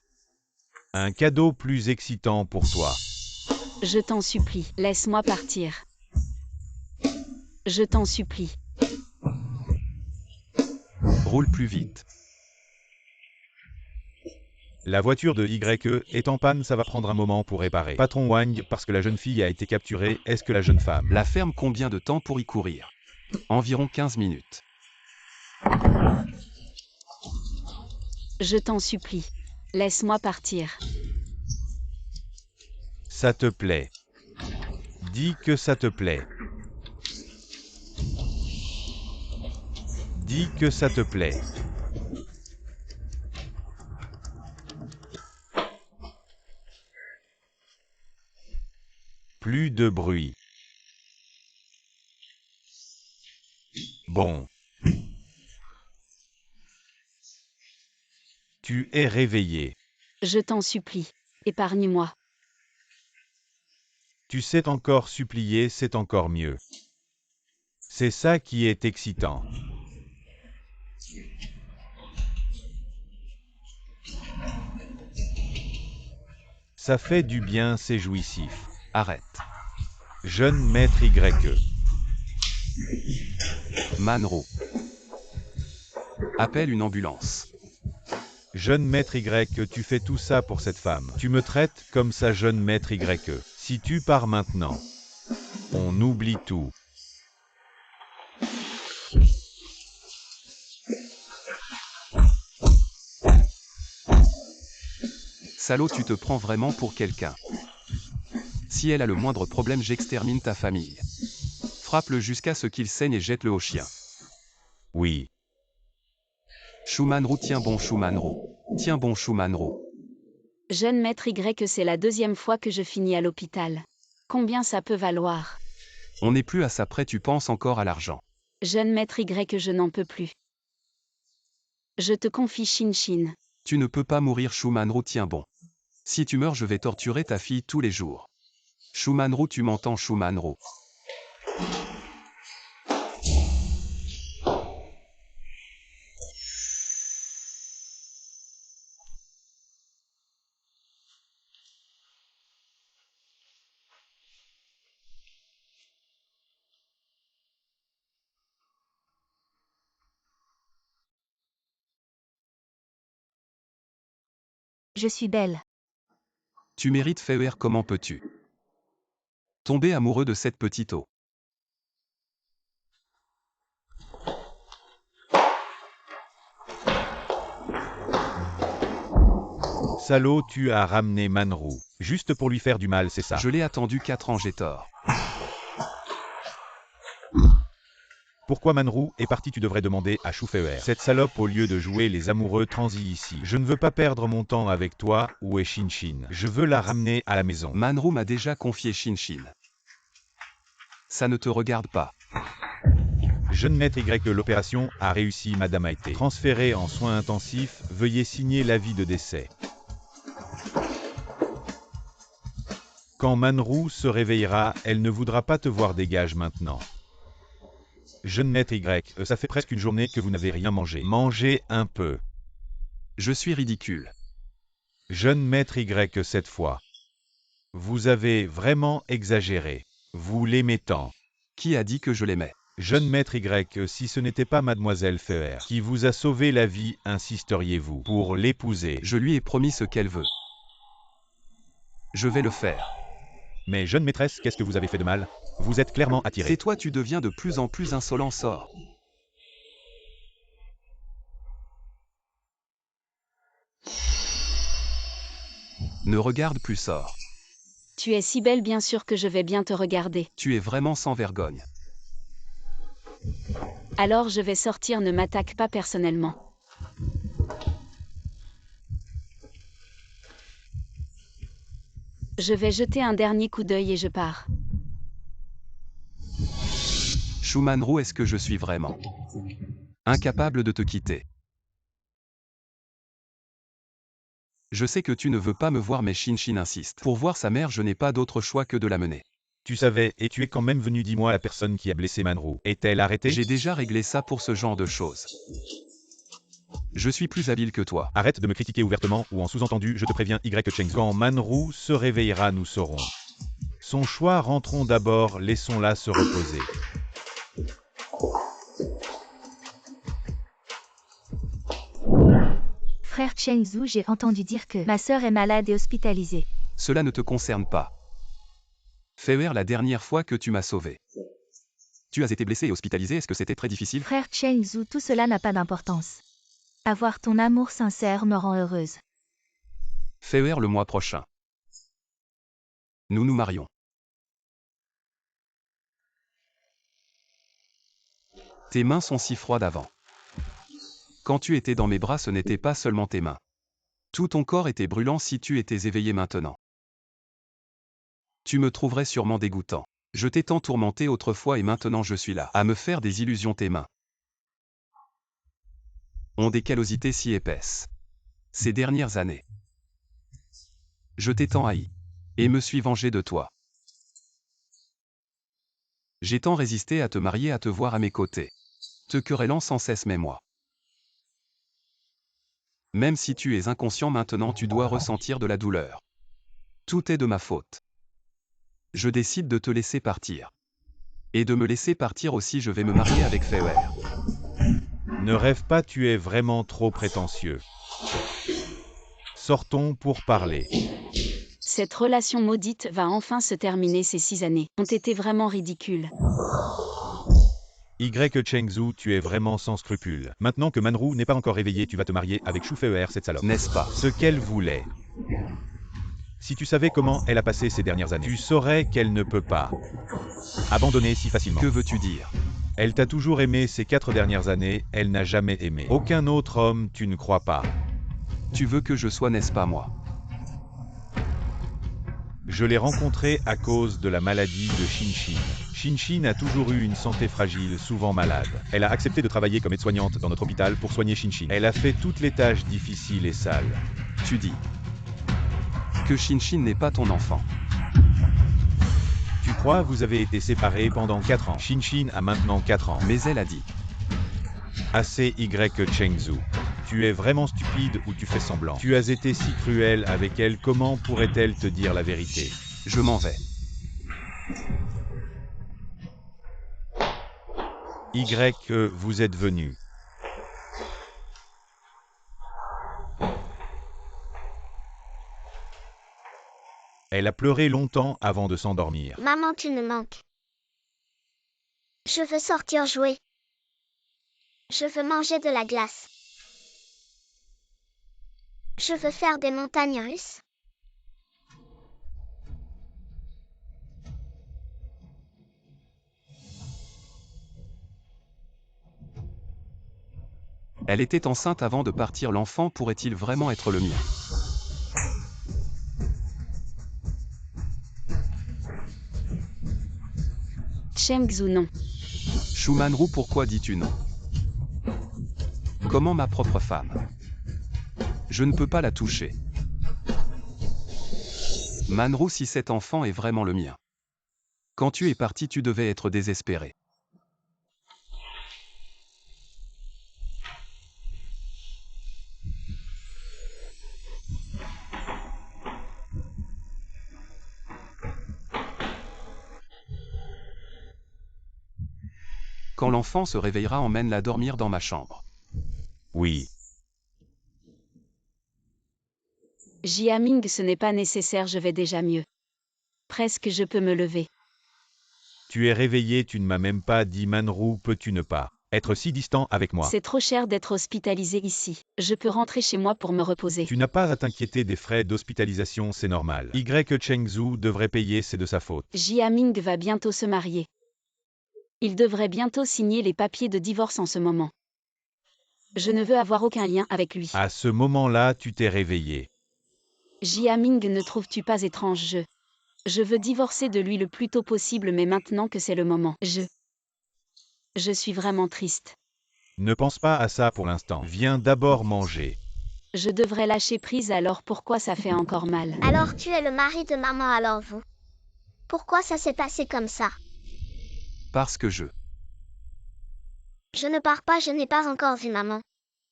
un cadeau plus excitant pour toi. Je t'en supplie, laisse-moi partir. Je t'en supplie. Roule plus vite. La voiture de YE est en panne, ça va prendre un moment pour réparer. Patron Wang, parce que la jeune fille a été capturée, est-ce que la jeune femme... La ferme, combien de temps pour y courir? Environ 15 minutes. Je t'en supplie. Laisse-moi partir. Ça te plaît. Dis que ça te plaît. Dis que ça te plaît. Plus de bruit. Bon. Tu es réveillé. Je t'en supplie, épargne-moi. Tu sais encore supplier, c'est encore mieux. C'est ça qui est excitant. Ça fait du bien, c'est jouissif. Arrête. Jeune maître Y. Manro. Appelle une ambulance. Jeune maître Y, tu fais tout ça pour cette femme. Tu me traites comme ça, jeune maître Y. Si tu pars maintenant, on oublie tout. Salaud, tu te prends vraiment pour quelqu'un. Si elle a le moindre problème, j'extermine ta famille. Frappe-le jusqu'à ce qu'il saigne et jette-le au chien. Oui. Shumanro, tiens bon Shumanro. Tiens bon Shumanro. Jeune maître Y, c'est la deuxième fois que je finis à l'hôpital. Combien ça peut valoir? On n'est plus à ça près, tu penses encore à l'argent. Jeune maître Y, je n'en peux plus. Je te confie Shin. Tu ne peux pas mourir Shumanro, tiens bon. Si tu meurs, je vais torturer ta fille tous les jours. Shumanro, tu m'entends Shumanro? Je suis belle. Tu mérites Feuer, comment peux-tu tomber amoureux de cette petite eau? Salaud, tu as ramené Manro. Juste pour lui faire du mal, c'est ça. Je l'ai attendu 4 ans, j'ai tort. Pourquoi Manro est parti, tu devrais demander à Shufeuer. Cette salope, au lieu de jouer les amoureux, transit ici. Je ne veux pas perdre mon temps avec toi, où est Shin. Je veux la ramener à la maison. Manro m'a déjà confié Shin. Ça ne te regarde pas. Jeune maître Y, l'opération a réussi, madame a été transférée en soins intensifs, veuillez signer l'avis de décès. Quand Manro se réveillera, elle ne voudra pas te voir, dégage maintenant. Jeune maître Y, ça fait presque une journée que vous n'avez rien mangé. Mangez un peu. Je suis ridicule. Jeune maître Y, cette fois. Vous avez vraiment exagéré. Vous l'aimez tant. Qui a dit que je l'aimais? Jeune maître Y, si ce n'était pas mademoiselle Feuer qui vous a sauvé la vie, insisteriez-vous pour l'épouser? Je lui ai promis ce qu'elle veut. Je vais le faire. Mais jeune maîtresse, qu'est-ce que vous avez fait de mal? Vous êtes clairement attirée. Tais-toi, tu deviens de plus en plus insolent, sors. Ne regarde plus, sors. Tu es si belle, bien sûr que je vais bien te regarder. Tu es vraiment sans vergogne. Alors je vais sortir, ne m'attaque pas personnellement. Je vais jeter un dernier coup d'œil et je pars. Shumanro, est-ce que je suis vraiment incapable de te quitter? Je sais que tu ne veux pas me voir, mais Shin insiste. Pour voir sa mère, je n'ai pas d'autre choix que de la mener. Tu savais, et tu es quand même venu, dis-moi, la personne qui a blessé Manro. Est-elle arrêtée? J'ai déjà réglé ça pour ce genre de choses. Je suis plus habile que toi. Arrête de me critiquer ouvertement, ou en sous-entendu, je te préviens Y Cheng. Quand Manro se réveillera, nous saurons. Son choix, rentrons d'abord, laissons-la se reposer. Frère Cheng Zhu, j'ai entendu dire que ma sœur est malade et hospitalisée. Cela ne te concerne pas. Feuer, la dernière fois que tu m'as sauvé. Tu as été blessé et hospitalisé, est-ce que c'était très difficile? Frère Cheng Zhu, tout cela n'a pas d'importance. Avoir ton amour sincère me rend heureuse. Feuer, le mois prochain. Nous nous marions. Tes mains sont si froides avant. Quand tu étais dans mes bras, ce n'était pas seulement tes mains. Tout ton corps était brûlant si tu étais éveillé maintenant. Tu me trouverais sûrement dégoûtant. Je t'ai tant tourmenté autrefois et maintenant je suis là, à me faire des illusions. Tes mains ont des callosités si épaisses. Ces dernières années, je t'ai tant haï, et me suis vengé de toi. J'ai tant résisté à te marier, à te voir à mes côtés, te querellant sans cesse, mais moi. Même si tu es inconscient maintenant, tu dois ressentir de la douleur. Tout est de ma faute. Je décide de te laisser partir. Et de me laisser partir aussi, je vais me marier avec Fewer. Ne rêve pas, tu es vraiment trop prétentieux. Sortons pour parler. Cette relation maudite va enfin se terminer. Ces 6 années ont été vraiment ridicules. Y Chengzhu, tu es vraiment sans scrupules. Maintenant que Manru n'est pas encore réveillée, tu vas te marier avec Shu Feier, cette salope. N'est-ce pas? Ce qu'elle voulait. Si tu savais comment elle a passé ces dernières années, tu saurais qu'elle ne peut pas abandonner si facilement. Que veux-tu dire? Elle t'a toujours aimé ces 4 dernières années, elle n'a jamais aimé aucun autre homme, tu ne crois pas? Tu veux que je sois, n'est-ce pas moi? Je l'ai rencontrée à cause de la maladie de Shinshin. Shinshin a toujours eu une santé fragile, souvent malade. Elle a accepté de travailler comme aide-soignante dans notre hôpital pour soigner Shinshin. Elle a fait toutes les tâches difficiles et sales. Tu dis que Shinshin n'est pas ton enfant. Tu crois? Vous avez été séparés pendant 4 ans. Shinshin a maintenant 4 ans. Mais elle a dit. Assez Y Chengzhu. Tu es vraiment stupide ou tu fais semblant? Tu as été si cruel avec elle, comment pourrait-elle te dire la vérité? Je m'en vais. Vous êtes venu. Elle a pleuré longtemps avant de s'endormir. Maman, tu me manques. Je veux sortir jouer. Je veux manger de la glace. Je veux faire des montagnes russes. Elle était enceinte avant de partir. L'enfant pourrait-il vraiment être le mien? Chengzhu, non. Shu Manru, pourquoi dis-tu non? Comment ma propre femme? Je ne peux pas la toucher. Manru, si cet enfant est vraiment le mien. Quand tu es parti, tu devais être désespéré. Quand l'enfant se réveillera, emmène-la dormir dans ma chambre. Oui. Jiaming, ce n'est pas nécessaire, je vais déjà mieux. Presque je peux me lever. Tu es réveillé, tu ne m'as même pas dit. Manru, peux-tu ne pas être si distant avec moi? C'est trop cher d'être hospitalisé ici. Je peux rentrer chez moi pour me reposer. Tu n'as pas à t'inquiéter des frais d'hospitalisation, c'est normal. Y Chengzhu devrait payer, c'est de sa faute. Jiaming va bientôt se marier. Il devrait bientôt signer les papiers de divorce en ce moment. Je ne veux avoir aucun lien avec lui. À ce moment-là, tu t'es réveillé. Jiaming, ne trouves-tu pas étrange? Je veux divorcer de lui le plus tôt possible, mais maintenant que c'est le moment, je suis vraiment triste. Ne pense pas à ça pour l'instant. Viens d'abord manger. Je devrais lâcher prise, alors pourquoi ça fait encore mal? Alors tu es le mari de maman, alors vous. Pourquoi ça s'est passé comme ça? Parce que je... Je ne pars pas, je n'ai pas encore vu maman.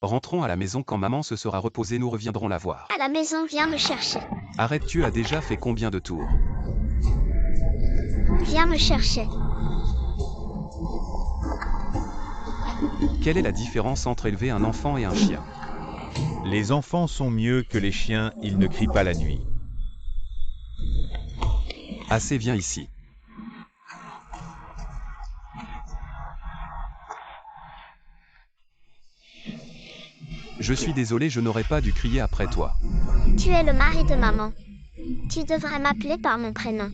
Rentrons à la maison quand maman se sera reposée, nous reviendrons la voir. À la maison, viens me chercher. Arrête, tu as déjà fait combien de tours? Viens me chercher. Quelle est la différence entre élever un enfant et un chien? Les enfants sont mieux que les chiens, ils ne crient pas la nuit. Assez, viens ici. Je suis désolé, je n'aurais pas dû crier après toi. Tu es le mari de maman. Tu devrais m'appeler par mon prénom.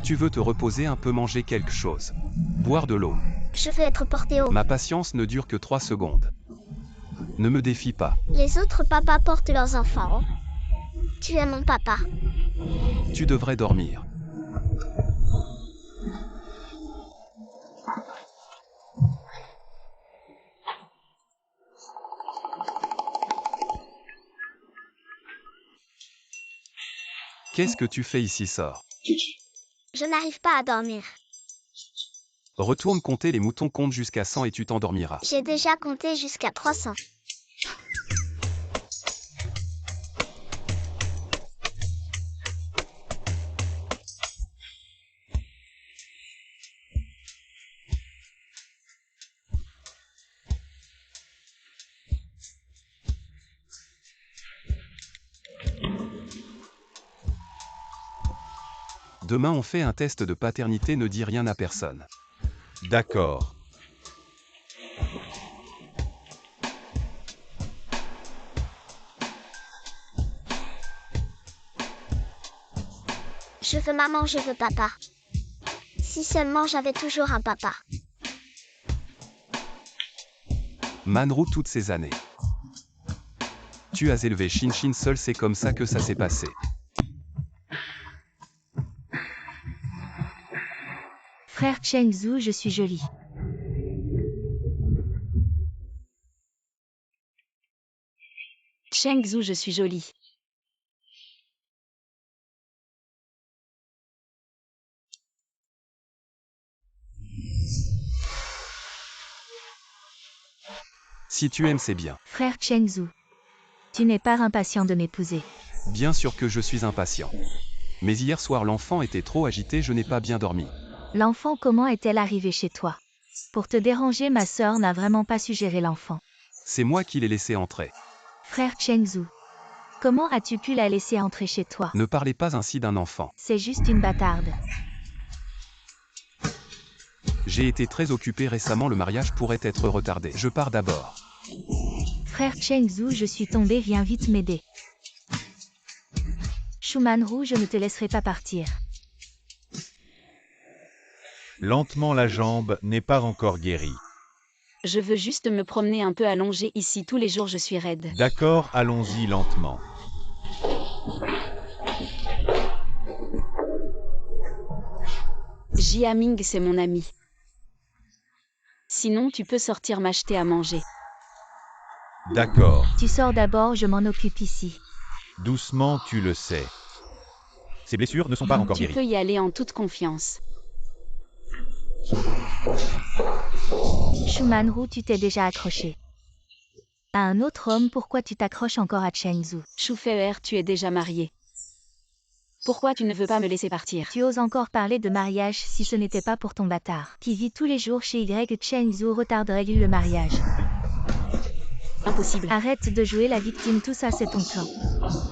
Tu veux te reposer un peu, manger quelque chose. Boire de l'eau. Je veux être porté haut. Ma patience ne dure que 3 secondes. Ne me défie pas. Les autres papas portent leurs enfants haut. Tu es mon papa. Tu devrais dormir. Qu'est-ce que tu fais ici, sors? Je n'arrive pas à dormir. Retourne compter les moutons, compte jusqu'à 100 et tu t'endormiras. J'ai déjà compté jusqu'à 300. Demain on fait un test de paternité, ne dis rien à personne. D'accord. Je veux maman, je veux papa. Si seulement j'avais toujours un papa. Manru toutes ces années. Tu as élevé Shinshin seul, c'est comme ça que ça s'est passé. Frère Chengzu, je suis jolie. Chengzu, je suis jolie. Si tu aimes, c'est bien. Frère Chengzu. Tu n'es pas impatient de m'épouser. Bien sûr que je suis impatient. Mais hier soir l'enfant était trop agité, je n'ai pas bien dormi. L'enfant, comment est-elle arrivée chez toi? Pour te déranger, ma sœur n'a vraiment pas su gérer l'enfant. C'est moi qui l'ai laissé entrer. Frère Chengzu. Comment as-tu pu la laisser entrer chez toi? Ne parlez pas ainsi d'un enfant. C'est juste une bâtarde. J'ai été très occupé récemment, le mariage pourrait être retardé. Je pars d'abord. Frère Chengzu, je suis tombée, viens vite m'aider. Shumanru, je ne te laisserai pas partir. Lentement, la jambe n'est pas encore guérie. Je veux juste me promener un peu allongée ici, tous les jours je suis raide. D'accord, allons-y lentement. Jiaming, c'est mon ami. Sinon tu peux sortir m'acheter à manger. D'accord. Tu sors d'abord, je m'en occupe ici. Doucement, tu le sais. Ces blessures ne sont pas encore Tu guéries. peux y aller en toute confiance. Shumanru, tu t'es déjà accroché à un autre homme, pourquoi tu t'accroches encore à Chengzu? Shufei, tu es déjà marié. Pourquoi tu ne veux pas me laisser partir? Tu oses encore parler de mariage si ce n'était pas pour ton bâtard qui vit tous les jours chez Y. Chengzu retarderait-il le mariage? Impossible. Arrête de jouer la victime, tout ça c'est ton plan.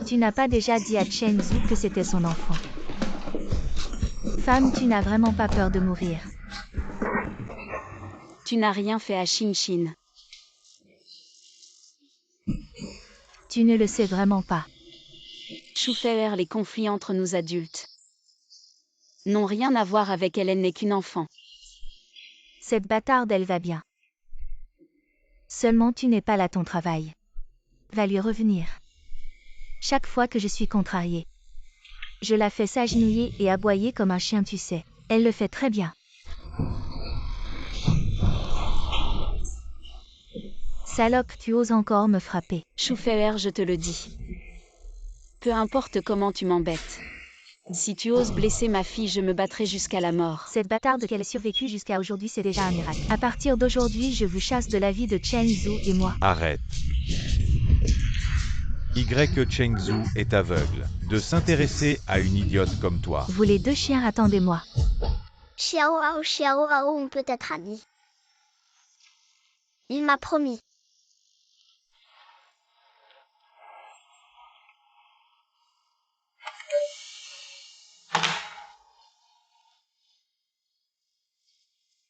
Tu n'as pas déjà dit à Chengzu que c'était son enfant? Femme, tu n'as vraiment pas peur de mourir? Tu n'as rien fait à Shinshin. Tu ne le sais vraiment pas. Shufei, les conflits entre nous adultes n'ont rien à voir avec elle, elle n'est qu'une enfant. Cette bâtarde, elle va bien. Seulement tu n'es pas là, ton travail va lui revenir. Chaque fois que je suis contrariée, je la fais s'agenouiller et aboyer comme un chien, tu sais. Elle le fait très bien. Salope, tu oses encore me frapper. Shufei, je te le dis. Peu importe comment tu m'embêtes. Si tu oses blesser ma fille, je me battrai jusqu'à la mort. Cette bâtarde qu'elle ait survécu jusqu'à aujourd'hui, c'est déjà un miracle. À partir d'aujourd'hui, je vous chasse de la vie de Chengzu et moi. Arrête. Y. Chengzu est aveugle. De s'intéresser à une idiote comme toi. Vous les deux chiens, attendez-moi. Xiao Hao, on peut être amis. Il m'a promis.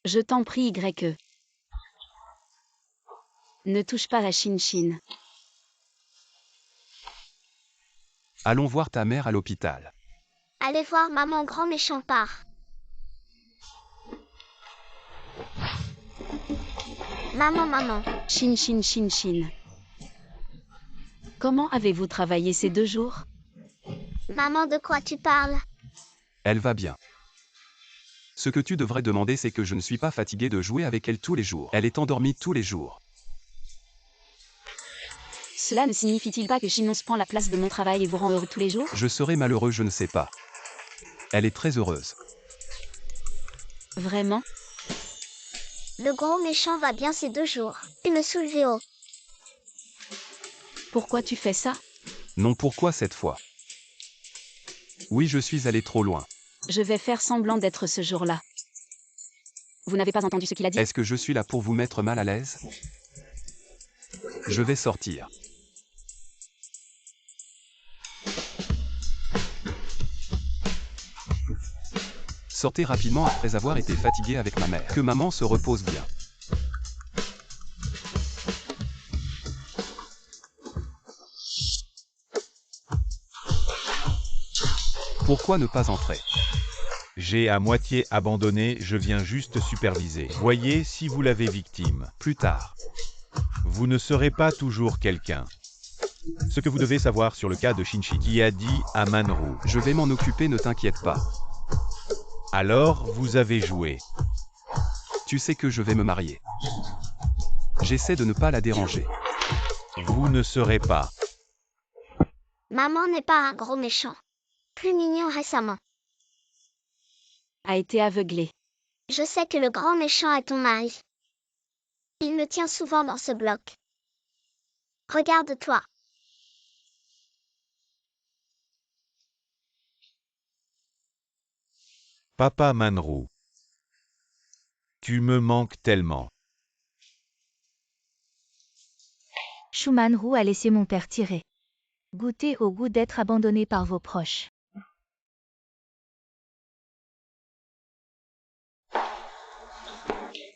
Je t'en prie, Y. Ne touche pas à Shinshin. Allons voir ta mère à l'hôpital. Allez voir maman grand méchant part. Maman. Chin chin chin chin. Comment avez-vous travaillé ces 2 jours? Maman, de quoi tu parles? Elle va bien. Ce que tu devrais demander, c'est que je ne suis pas fatigué de jouer avec elle tous les jours. Elle est endormie tous les jours. Cela ne signifie-t-il pas que Shinnon prend la place de mon travail et vous rend heureux tous les jours? Je serai malheureux, je ne sais pas. Elle est très heureuse. Vraiment? Le gros méchant va bien ces 2 jours. Tu me soulevais haut. Pourquoi tu fais ça? Non, pourquoi cette fois? Oui, je suis allé trop loin. Je vais faire semblant d'être ce jour-là. Vous n'avez pas entendu ce qu'il a dit? Est-ce que je suis là pour vous mettre mal à l'aise? Je vais sortir. Sortez rapidement après avoir été fatigué avec ma mère. Que maman se repose bien. Pourquoi ne pas entrer? J'ai à moitié abandonné, je viens juste superviser. Voyez si vous l'avez victime. Plus tard. Vous ne serez pas toujours quelqu'un. Ce que vous devez savoir sur le cas de Shinchi, qui a dit à Manru. Je vais m'en occuper, ne t'inquiète pas. Alors, vous avez joué. Tu sais que je vais me marier. J'essaie de ne pas la déranger. Vous ne serez pas. Maman n'est pas un gros méchant. Plus mignon récemment. A été aveuglé. Je sais que le grand méchant est ton mari. Il me tient souvent dans ce bloc. Regarde-toi. Papa Manru. Tu me manques tellement. Shu Manru a laissé mon père tirer. Goûtez au goût d'être abandonné par vos proches.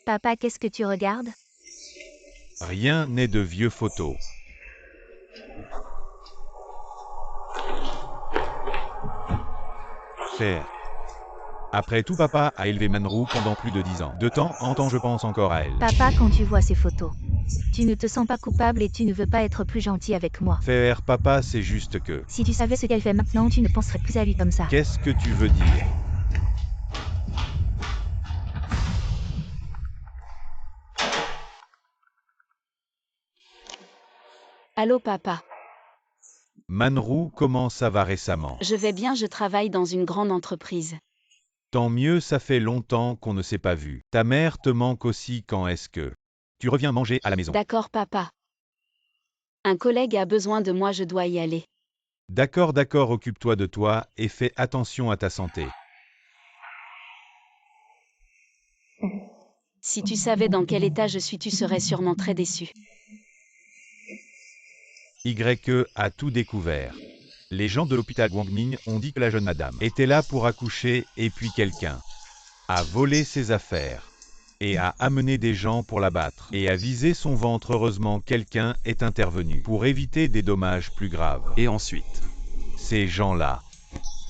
Papa, qu'est-ce que tu regardes? Rien n'est de vieux photos. Père. Après tout, papa a élevé Manru pendant plus de 10 ans. De temps en temps, je pense encore à elle. Papa, quand tu vois ces photos, tu ne te sens pas coupable et tu ne veux pas être plus gentil avec moi. Faire papa, c'est juste que... Si tu savais ce qu'elle fait maintenant, tu ne penserais plus à lui comme ça. Qu'est-ce que tu veux dire? Allô papa? Manru, comment ça va récemment? Je vais bien, je travaille dans une grande entreprise. Tant mieux, ça fait longtemps qu'on ne s'est pas vu. Ta mère te manque aussi, quand est-ce que... Tu reviens manger à la maison? D'accord papa. Un collègue a besoin de moi, je dois y aller. D'accord, occupe-toi de toi et fais attention à ta santé. Si tu savais dans quel état je suis, tu serais sûrement très déçu. YE a tout découvert. Les gens de l'hôpital Guangming ont dit que la jeune madame était là pour accoucher et puis quelqu'un a volé ses affaires et a amené des gens pour la battre et a visé son ventre. Heureusement, quelqu'un est intervenu pour éviter des dommages plus graves. Et ensuite? Ces gens-là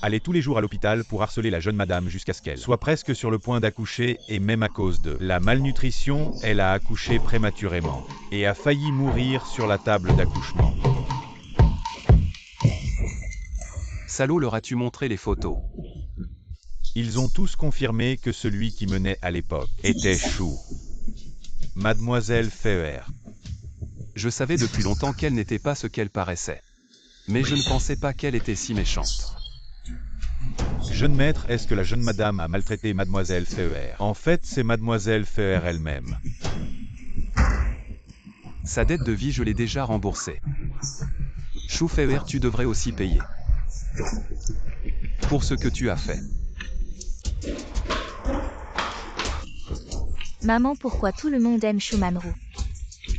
allaient tous les jours à l'hôpital pour harceler la jeune madame jusqu'à ce qu'elle soit presque sur le point d'accoucher et même à cause de la malnutrition, elle a accouché prématurément et a failli mourir sur la table d'accouchement. Salaud, leur as-tu montré les photos? Ils ont tous confirmé que celui qui menait à l'époque était Chou. Mademoiselle Feher. Je savais depuis longtemps qu'elle n'était pas ce qu'elle paraissait. Mais je ne pensais pas qu'elle était si méchante. Jeune maître, est-ce que la jeune madame a maltraité Mademoiselle Feher? En fait, c'est Mademoiselle Feher elle-même. Sa dette de vie, je l'ai déjà remboursée. Chou Feher, tu devrais aussi payer. Pour ce que tu as fait. Maman, pourquoi tout le monde aime Shu Manru?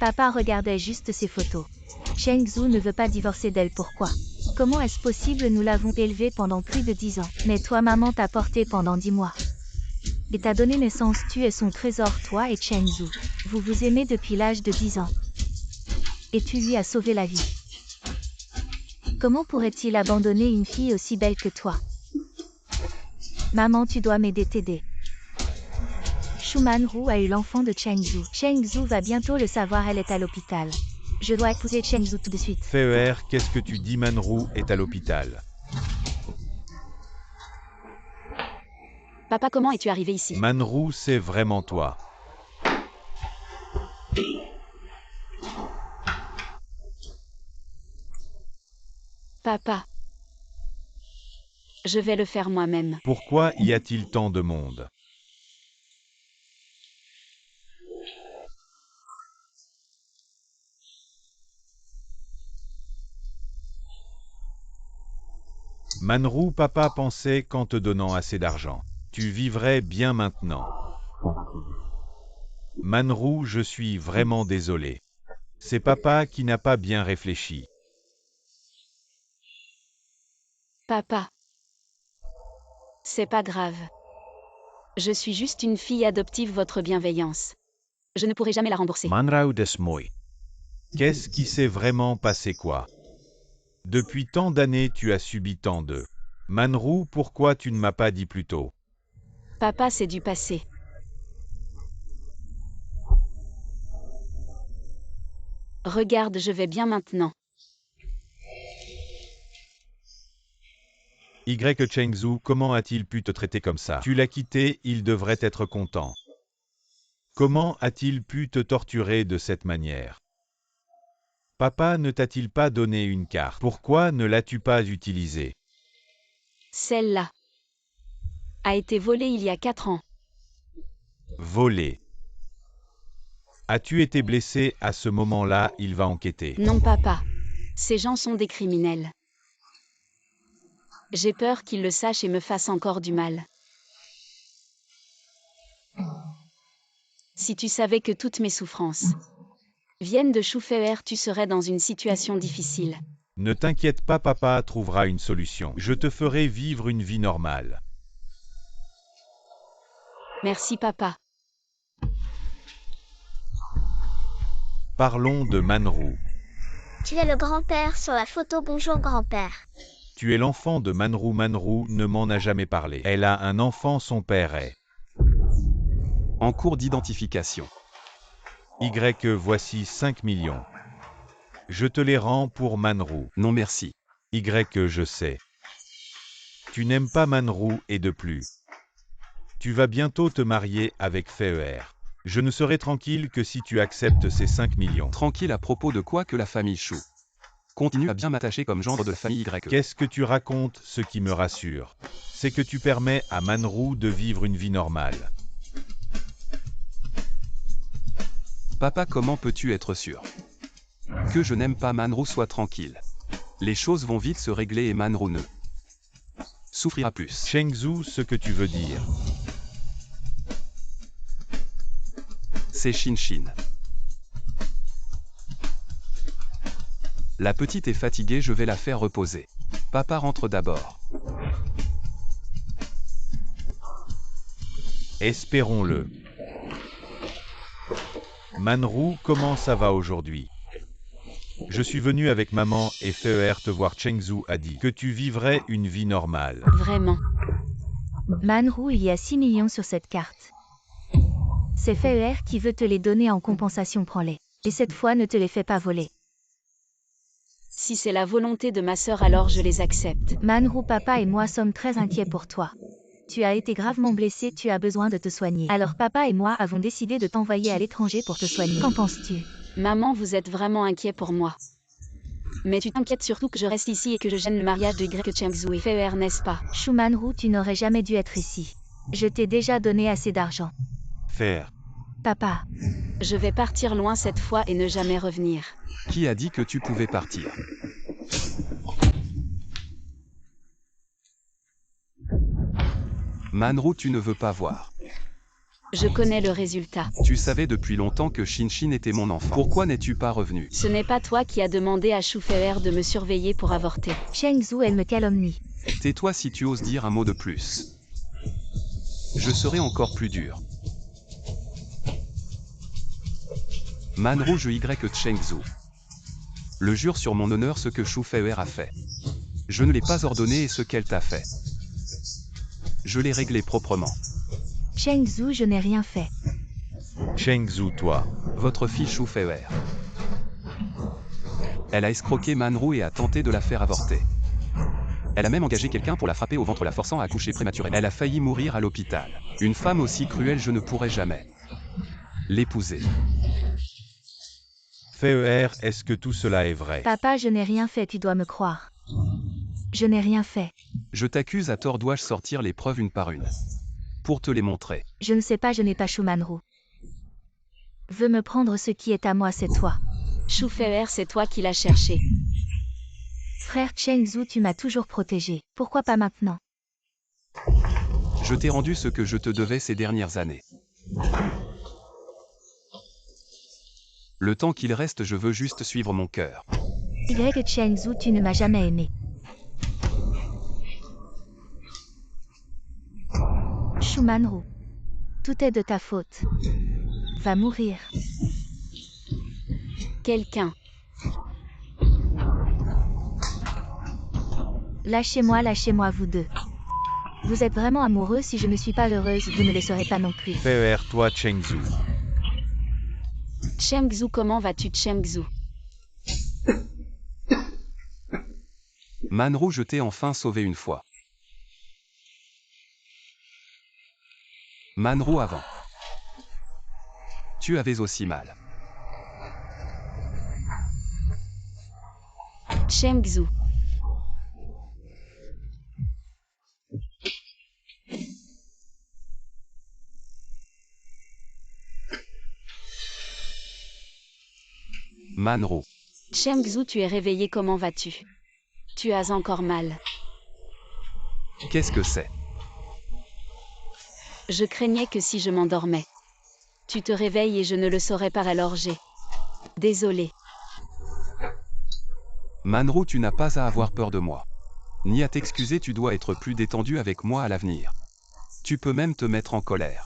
Papa regardait juste ses photos. Cheng Zhu ne veut pas divorcer d'elle, pourquoi? Comment est-ce possible? Nous l'avons élevée pendant plus de 10 ans. Mais toi, maman t'a porté pendant 10 mois. Et t'a donné naissance, tu es son trésor, toi et Cheng Zhu. Vous vous aimez depuis l'âge de 10 ans. Et tu lui as sauvé la vie. Comment pourrait-il abandonner une fille aussi belle que toi? Maman, tu dois t'aider. Shu Manru a eu l'enfant de Chengzu. Chengzu va bientôt le savoir, elle est à l'hôpital. Je dois épouser Chengzu tout de suite. Fei, qu'est-ce que tu dis? Manru est à l'hôpital. Papa, comment es-tu arrivé ici? Manru, c'est vraiment toi. Papa. Je vais le faire moi-même. Pourquoi y a-t-il tant de monde? Manru, papa pensait qu'en te donnant assez d'argent, tu vivrais bien maintenant. Manru, je suis vraiment désolé. C'est papa qui n'a pas bien réfléchi. Papa. C'est pas grave. Je suis juste une fille adoptive, votre bienveillance. Je ne pourrai jamais la rembourser. Manrau desmoy. Qu'est-ce qui s'est vraiment passé quoi? Depuis tant d'années tu as subi tant de... Manru, pourquoi tu ne m'as pas dit plus tôt? Papa, c'est du passé. Regarde, je vais bien maintenant. Chengzu, comment a-t-il pu te traiter comme ça? Tu l'as quitté, il devrait être content. Comment a-t-il pu te torturer de cette manière? Papa ne t'a-t-il pas donné une carte? Pourquoi ne l'as-tu pas utilisée? Celle-là a été volée il y a 4 ans. Volée. As-tu été blessé à ce moment-là? Il va enquêter. Non, papa. Ces gens sont des criminels. J'ai peur qu'ils le sachent et me fassent encore du mal. Si tu savais que toutes mes souffrances viennent de Shu Fei, tu serais dans une situation difficile. Ne t'inquiète pas, papa trouvera une solution. Je te ferai vivre une vie normale. Merci, papa. Parlons de Manru. Tu es le grand-père sur la photo. Bonjour grand-père. Tu es l'enfant de Manru. Manru ne m'en a jamais parlé. Elle a un enfant, son père est... En cours d'identification. Voici 5 millions. Je te les rends pour Manru. Non merci. Je sais. Tu n'aimes pas Manru et de plus. Tu vas bientôt te marier avec Fei. Je ne serai tranquille que si tu acceptes ces 5 millions. Tranquille à propos de quoi que la famille Shu continue à bien m'attacher comme gendre de la famille Y. Qu'est-ce que tu racontes? Ce qui me rassure, c'est que tu permets à Manru de vivre une vie normale. Papa, comment peux-tu être sûr que je n'aime pas Manru? Sois tranquille. Les choses vont vite se régler et Manru ne souffrira plus. Chengzu, ce que tu veux dire. C'est Shin. La petite est fatiguée, je vais la faire reposer. Papa rentre d'abord. Espérons-le. Manru, comment ça va aujourd'hui? Je suis venu avec maman et Fei te voir. Chengzu a dit que tu vivrais une vie normale. Vraiment. Manru, il y a 6 millions sur cette carte. C'est Fei qui veut te les donner en compensation, prends-les. Et cette fois, ne te les fais pas voler. Si c'est la volonté de ma sœur, alors je les accepte. Manru, papa et moi sommes très inquiets pour toi. Tu as été gravement blessé, tu as besoin de te soigner. Alors papa et moi avons décidé de t'envoyer à l'étranger pour te soigner. Qu'en penses-tu? Maman, vous êtes vraiment inquiet pour moi. Mais tu t'inquiètes surtout que je reste ici et que je gêne le mariage de Chengzu et Fei, n'est-ce pas? Shu Manru, tu n'aurais jamais dû être ici. Je t'ai déjà donné assez d'argent. Faire. Papa. Je vais partir loin cette fois et ne jamais revenir. Qui a dit que tu pouvais partir? Manru, tu ne veux pas voir. Je connais le résultat. Tu savais depuis longtemps que Shin était mon enfant. Pourquoi n'es-tu pas revenu? Ce n'est pas toi qui as demandé à Shu Fei de me surveiller pour avorter. Chengzu, elle me calomnie. Tais-toi si tu oses dire un mot de plus. Je serai encore plus dur. Manru, je Chengzu. Le jure sur mon honneur ce que Shu Feier a fait. Je ne l'ai pas ordonné et ce qu'elle t'a fait. Je l'ai réglé proprement. Cheng Zhu, je n'ai rien fait. Cheng Zhu, toi. Votre fille Shu Feier. Elle a escroqué Manru et a tenté de la faire avorter. Elle a même engagé quelqu'un pour la frapper au ventre, la forçant à accoucher prématurément. Elle a failli mourir à l'hôpital. Une femme aussi cruelle, je ne pourrais jamais l'épouser. Feier, est-ce que tout cela est vrai? Papa, je n'ai rien fait, tu dois me croire. Je n'ai rien fait. Je t'accuse à tort, dois-je sortir les preuves une par une pour te les montrer? Je ne sais pas, je n'ai pas Shu Manru. Veux me prendre, ce qui est à moi, c'est toi. Shu Feier, c'est toi qui l'as cherché. Frère Cheng Zhu, tu m'as toujours protégé. Pourquoi pas maintenant? Je t'ai rendu ce que je te devais ces dernières années. Le temps qu'il reste, je veux juste suivre mon cœur. Y Cheng Zhu, tu ne m'as jamais aimé. Shu Manru. Tout est de ta faute. Va mourir. Quelqu'un. Lâchez-moi vous deux. Vous êtes vraiment amoureux, si je ne suis pas heureuse, vous ne le serez pas non plus. Feier, toi Cheng Zhu. Cheng Zhu, comment vas-tu Cheng Zhu? Manru, je t'ai enfin sauvé une fois. Manru, avant. Tu avais aussi mal. Cheng Zhu. Manru. Cheng Zhu, tu es réveillé, comment vas-tu? Tu as encore mal. Qu'est-ce que c'est? Je craignais que si je m'endormais, tu te réveilles et je ne le saurais pas, alors j'ai... Désolé. Manru, tu n'as pas à avoir peur de moi. Ni à t'excuser, tu dois être plus détendu avec moi à l'avenir. Tu peux même te mettre en colère.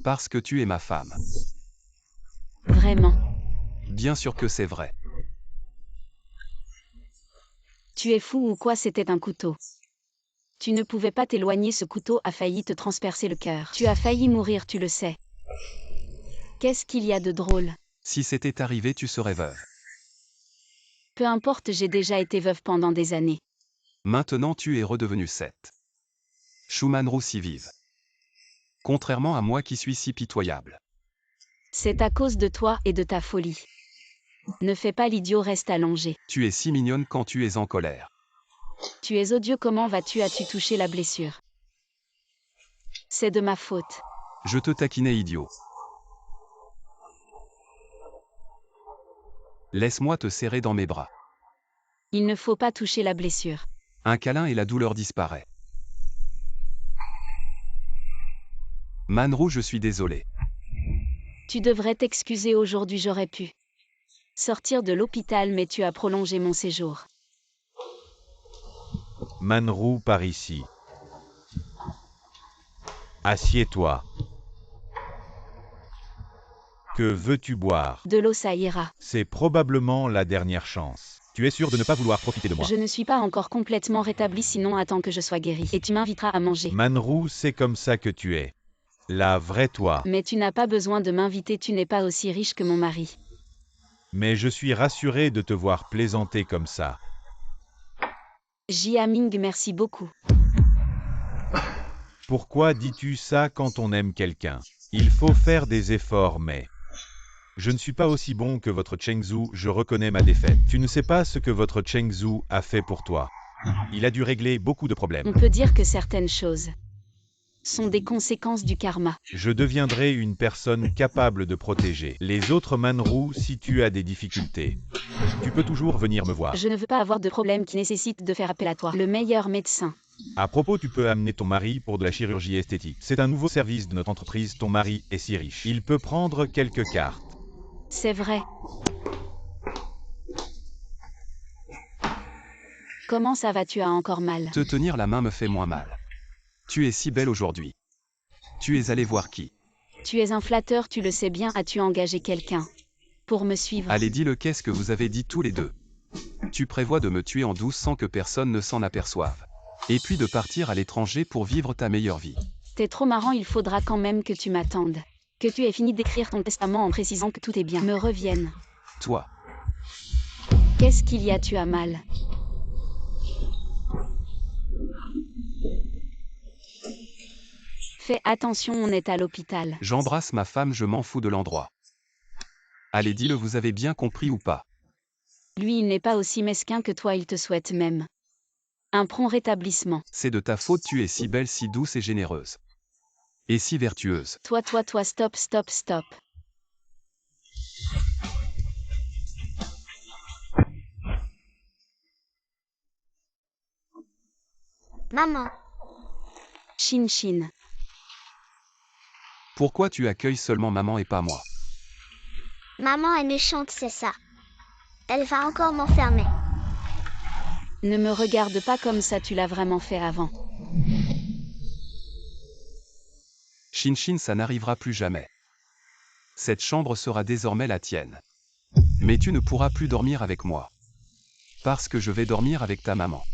Parce que tu es ma femme. Vraiment. Bien sûr que c'est vrai. Tu es fou ou quoi? C'était un couteau. Tu ne pouvais pas t'éloigner, ce couteau a failli te transpercer le cœur. Tu as failli mourir, tu le sais. Qu'est-ce qu'il y a de drôle? Si c'était arrivé, tu serais veuve. Peu importe, j'ai déjà été veuve pendant des années. Maintenant tu es redevenu Seth. Shu Manru si vive. Contrairement à moi qui suis si pitoyable. C'est à cause de toi et de ta folie. Ne fais pas l'idiot, reste allongé. Tu es si mignonne quand tu es en colère. Tu es odieux, comment vas-tu? As-tu touché la blessure? C'est de ma faute. Je te taquinais, idiot. Laisse-moi te serrer dans mes bras. Il ne faut pas toucher la blessure. Un câlin et la douleur disparaît. Manru, je suis désolé. Tu devrais t'excuser aujourd'hui, j'aurais pu sortir de l'hôpital, mais tu as prolongé mon séjour. Manru, par ici. Assieds-toi. Que veux-tu boire? De l'eau, ça ira. C'est probablement la dernière chance. Tu es sûr de ne pas vouloir profiter de moi? Je ne suis pas encore complètement rétabli, sinon attends que je sois guéri. Et tu m'inviteras à manger. Manru, c'est comme ça que tu es. La vraie toi. Mais tu n'as pas besoin de m'inviter, tu n'es pas aussi riche que mon mari. Mais je suis rassuré de te voir plaisanter comme ça. Jia Ming, merci beaucoup. Pourquoi dis-tu ça quand on aime quelqu'un? Il faut faire des efforts, mais... Je ne suis pas aussi bon que votre Cheng Zhu, je reconnais ma défaite. Tu ne sais pas ce que votre Cheng Zhu a fait pour toi. Il a dû régler beaucoup de problèmes. On peut dire que certaines choses sont des conséquences du karma. Je deviendrai une personne capable de protéger les autres Manru si tu as des difficultés. Tu peux toujours venir me voir. Je ne veux pas avoir de problème qui nécessite de faire appel à toi, le meilleur médecin. À propos, tu peux amener ton mari pour de la chirurgie esthétique. C'est un nouveau service de notre entreprise, ton mari est si riche. Il peut prendre quelques cartes. C'est vrai. Comment ça va? Tu as encore mal? Te tenir la main me fait moins mal. Tu es si belle aujourd'hui. Tu es allé voir qui? Tu es un flatteur, tu le sais bien. As-tu engagé quelqu'un Pour me suivre. Allez, dis-le, qu'est-ce que vous avez dit tous les deux? Tu prévois de me tuer en douce sans que personne ne s'en aperçoive. Et puis de partir à l'étranger pour vivre ta meilleure vie. T'es trop marrant, il faudra quand même que tu m'attendes. Que tu aies fini d'écrire ton testament en précisant que tout est bien. Me revienne. Toi, Qu'est-ce qu'il y a, tu as mal? Fais attention, on est à l'hôpital. j'embrasse ma femme, je m'en fous de l'endroit. Allez, dis-le, vous avez bien compris ou pas? Lui, il n'est pas aussi mesquin que toi, il te souhaite même un prompt rétablissement. C'est de ta faute, tu es si belle, si douce et généreuse. Et si vertueuse. Toi, stop, stop, stop. Maman, Chin Chin. Pourquoi tu accueilles seulement maman et pas moi? maman est méchante, c'est ça. Elle va encore m'enfermer. Ne me regarde pas comme ça, tu l'as vraiment fait avant. Chin Chin, ça n'arrivera plus jamais. Cette chambre sera désormais la tienne. Mais tu ne pourras plus dormir avec moi. Parce que je vais dormir avec ta maman.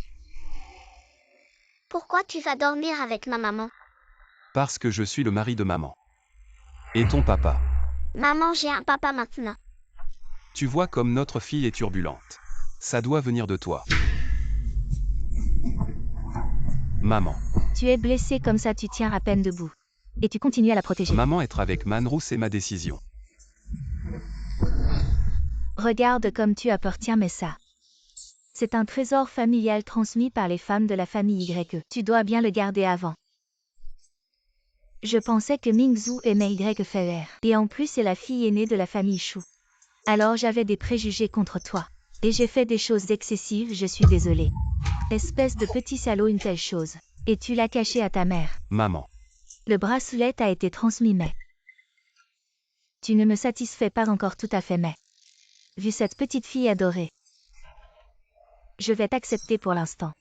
Pourquoi tu vas dormir avec ma maman? Parce que je suis le mari de maman. Et ton papa. Maman, j'ai un papa maintenant. Tu vois comme notre fille est turbulente. Ça doit venir de toi. Maman. Tu es blessé comme ça, tu tiens à peine debout. Et tu continues à la protéger. Maman, être avec Manrou, c'est ma décision. Regarde comme tu appartiens, mais ça. C'est un trésor familial transmis par les femmes de la famille YE. Tu dois bien le garder avant. Je pensais que Mingzhu aimait YFR. Et en plus, c'est la fille aînée de la famille Shu. Alors j'avais des préjugés contre toi. Et j'ai fait des choses excessives, je suis désolée. Espèce de petit salaud, une telle chose. Et tu l'as caché à ta mère. Maman. Le bracelet a été transmis, mais tu ne me satisfais pas encore tout à fait, mais vu cette petite fille adorée, je vais t'accepter pour l'instant.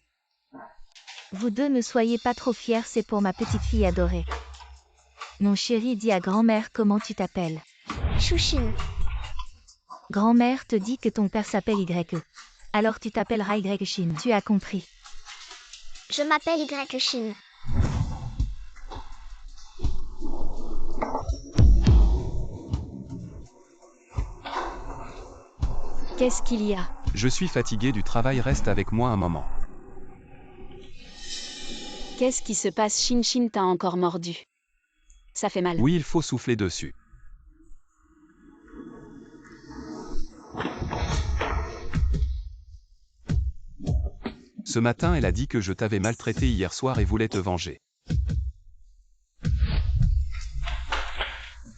Vous deux ne soyez pas trop fiers, c'est pour ma petite fille adorée. Mon chéri, dis à grand-mère comment tu t'appelles. Chouchine. Grand-mère te dit que ton père s'appelle YE. Alors tu t'appelleras YE Shin. Tu as compris. Je m'appelle Y Chine. Qu'est-ce qu'il y a? Je suis fatigué du travail, reste avec moi un moment. Qu'est-ce qui se passe? Chin Chin t'a encore mordu. Ça fait mal. Oui, il faut souffler dessus. Ce matin, elle a dit que je t'avais maltraité hier soir et voulait te venger.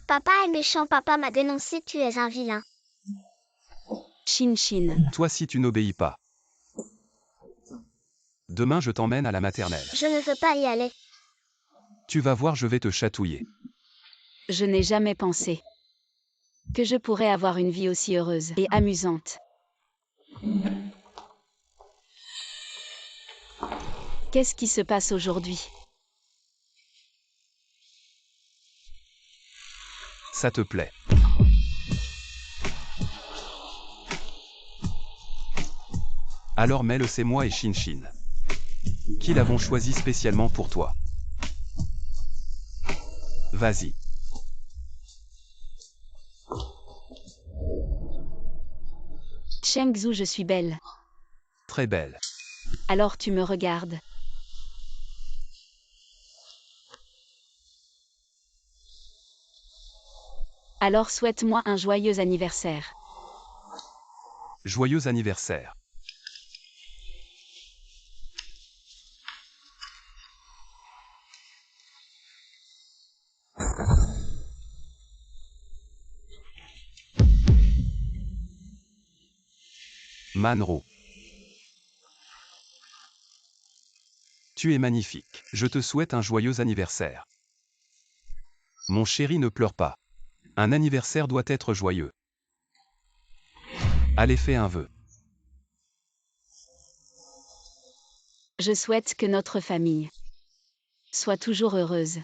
Papa est méchant, papa m'a dénoncé, tu es un vilain. Chin Chin. Toi, si tu n'obéis pas. Demain, je t'emmène à la maternelle. Je ne veux pas y aller. Tu vas voir, je vais te chatouiller. Je n'ai jamais pensé que je pourrais avoir une vie aussi heureuse et amusante. Qu'est-ce qui se passe aujourd'hui? Ça te plaît. Alors mets-le, c'est moi et Chin Chin. Qui l'avons choisi spécialement pour toi. Vas-y. Chengzhu, je suis belle. Très belle. Alors tu me regardes. Alors souhaite-moi un joyeux anniversaire. Joyeux anniversaire. Manrou. Tu es magnifique. Je te souhaite un joyeux anniversaire. Mon chéri, ne pleure pas. Un anniversaire doit être joyeux. Allez, fais un vœu. Je souhaite que notre famille soit toujours heureuse.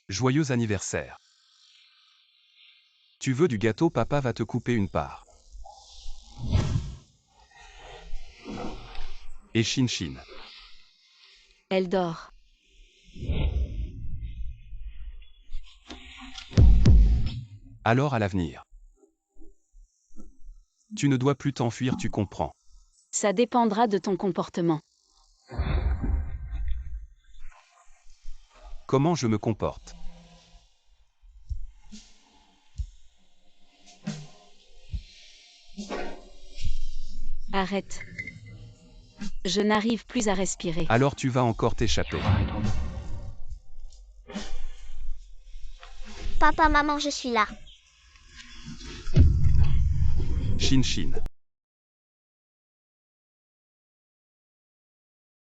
Joyeux anniversaire. Tu veux du gâteau, papa va te couper une part. Et Chin Chin. Elle dort. Alors à l'avenir. Tu ne dois plus t'enfuir, tu comprends. Ça dépendra de ton comportement. Comment je me comporte? Arrête. Je n'arrive plus à respirer. Alors tu vas encore t'échapper. Papa, maman, je suis là. Chin Chin.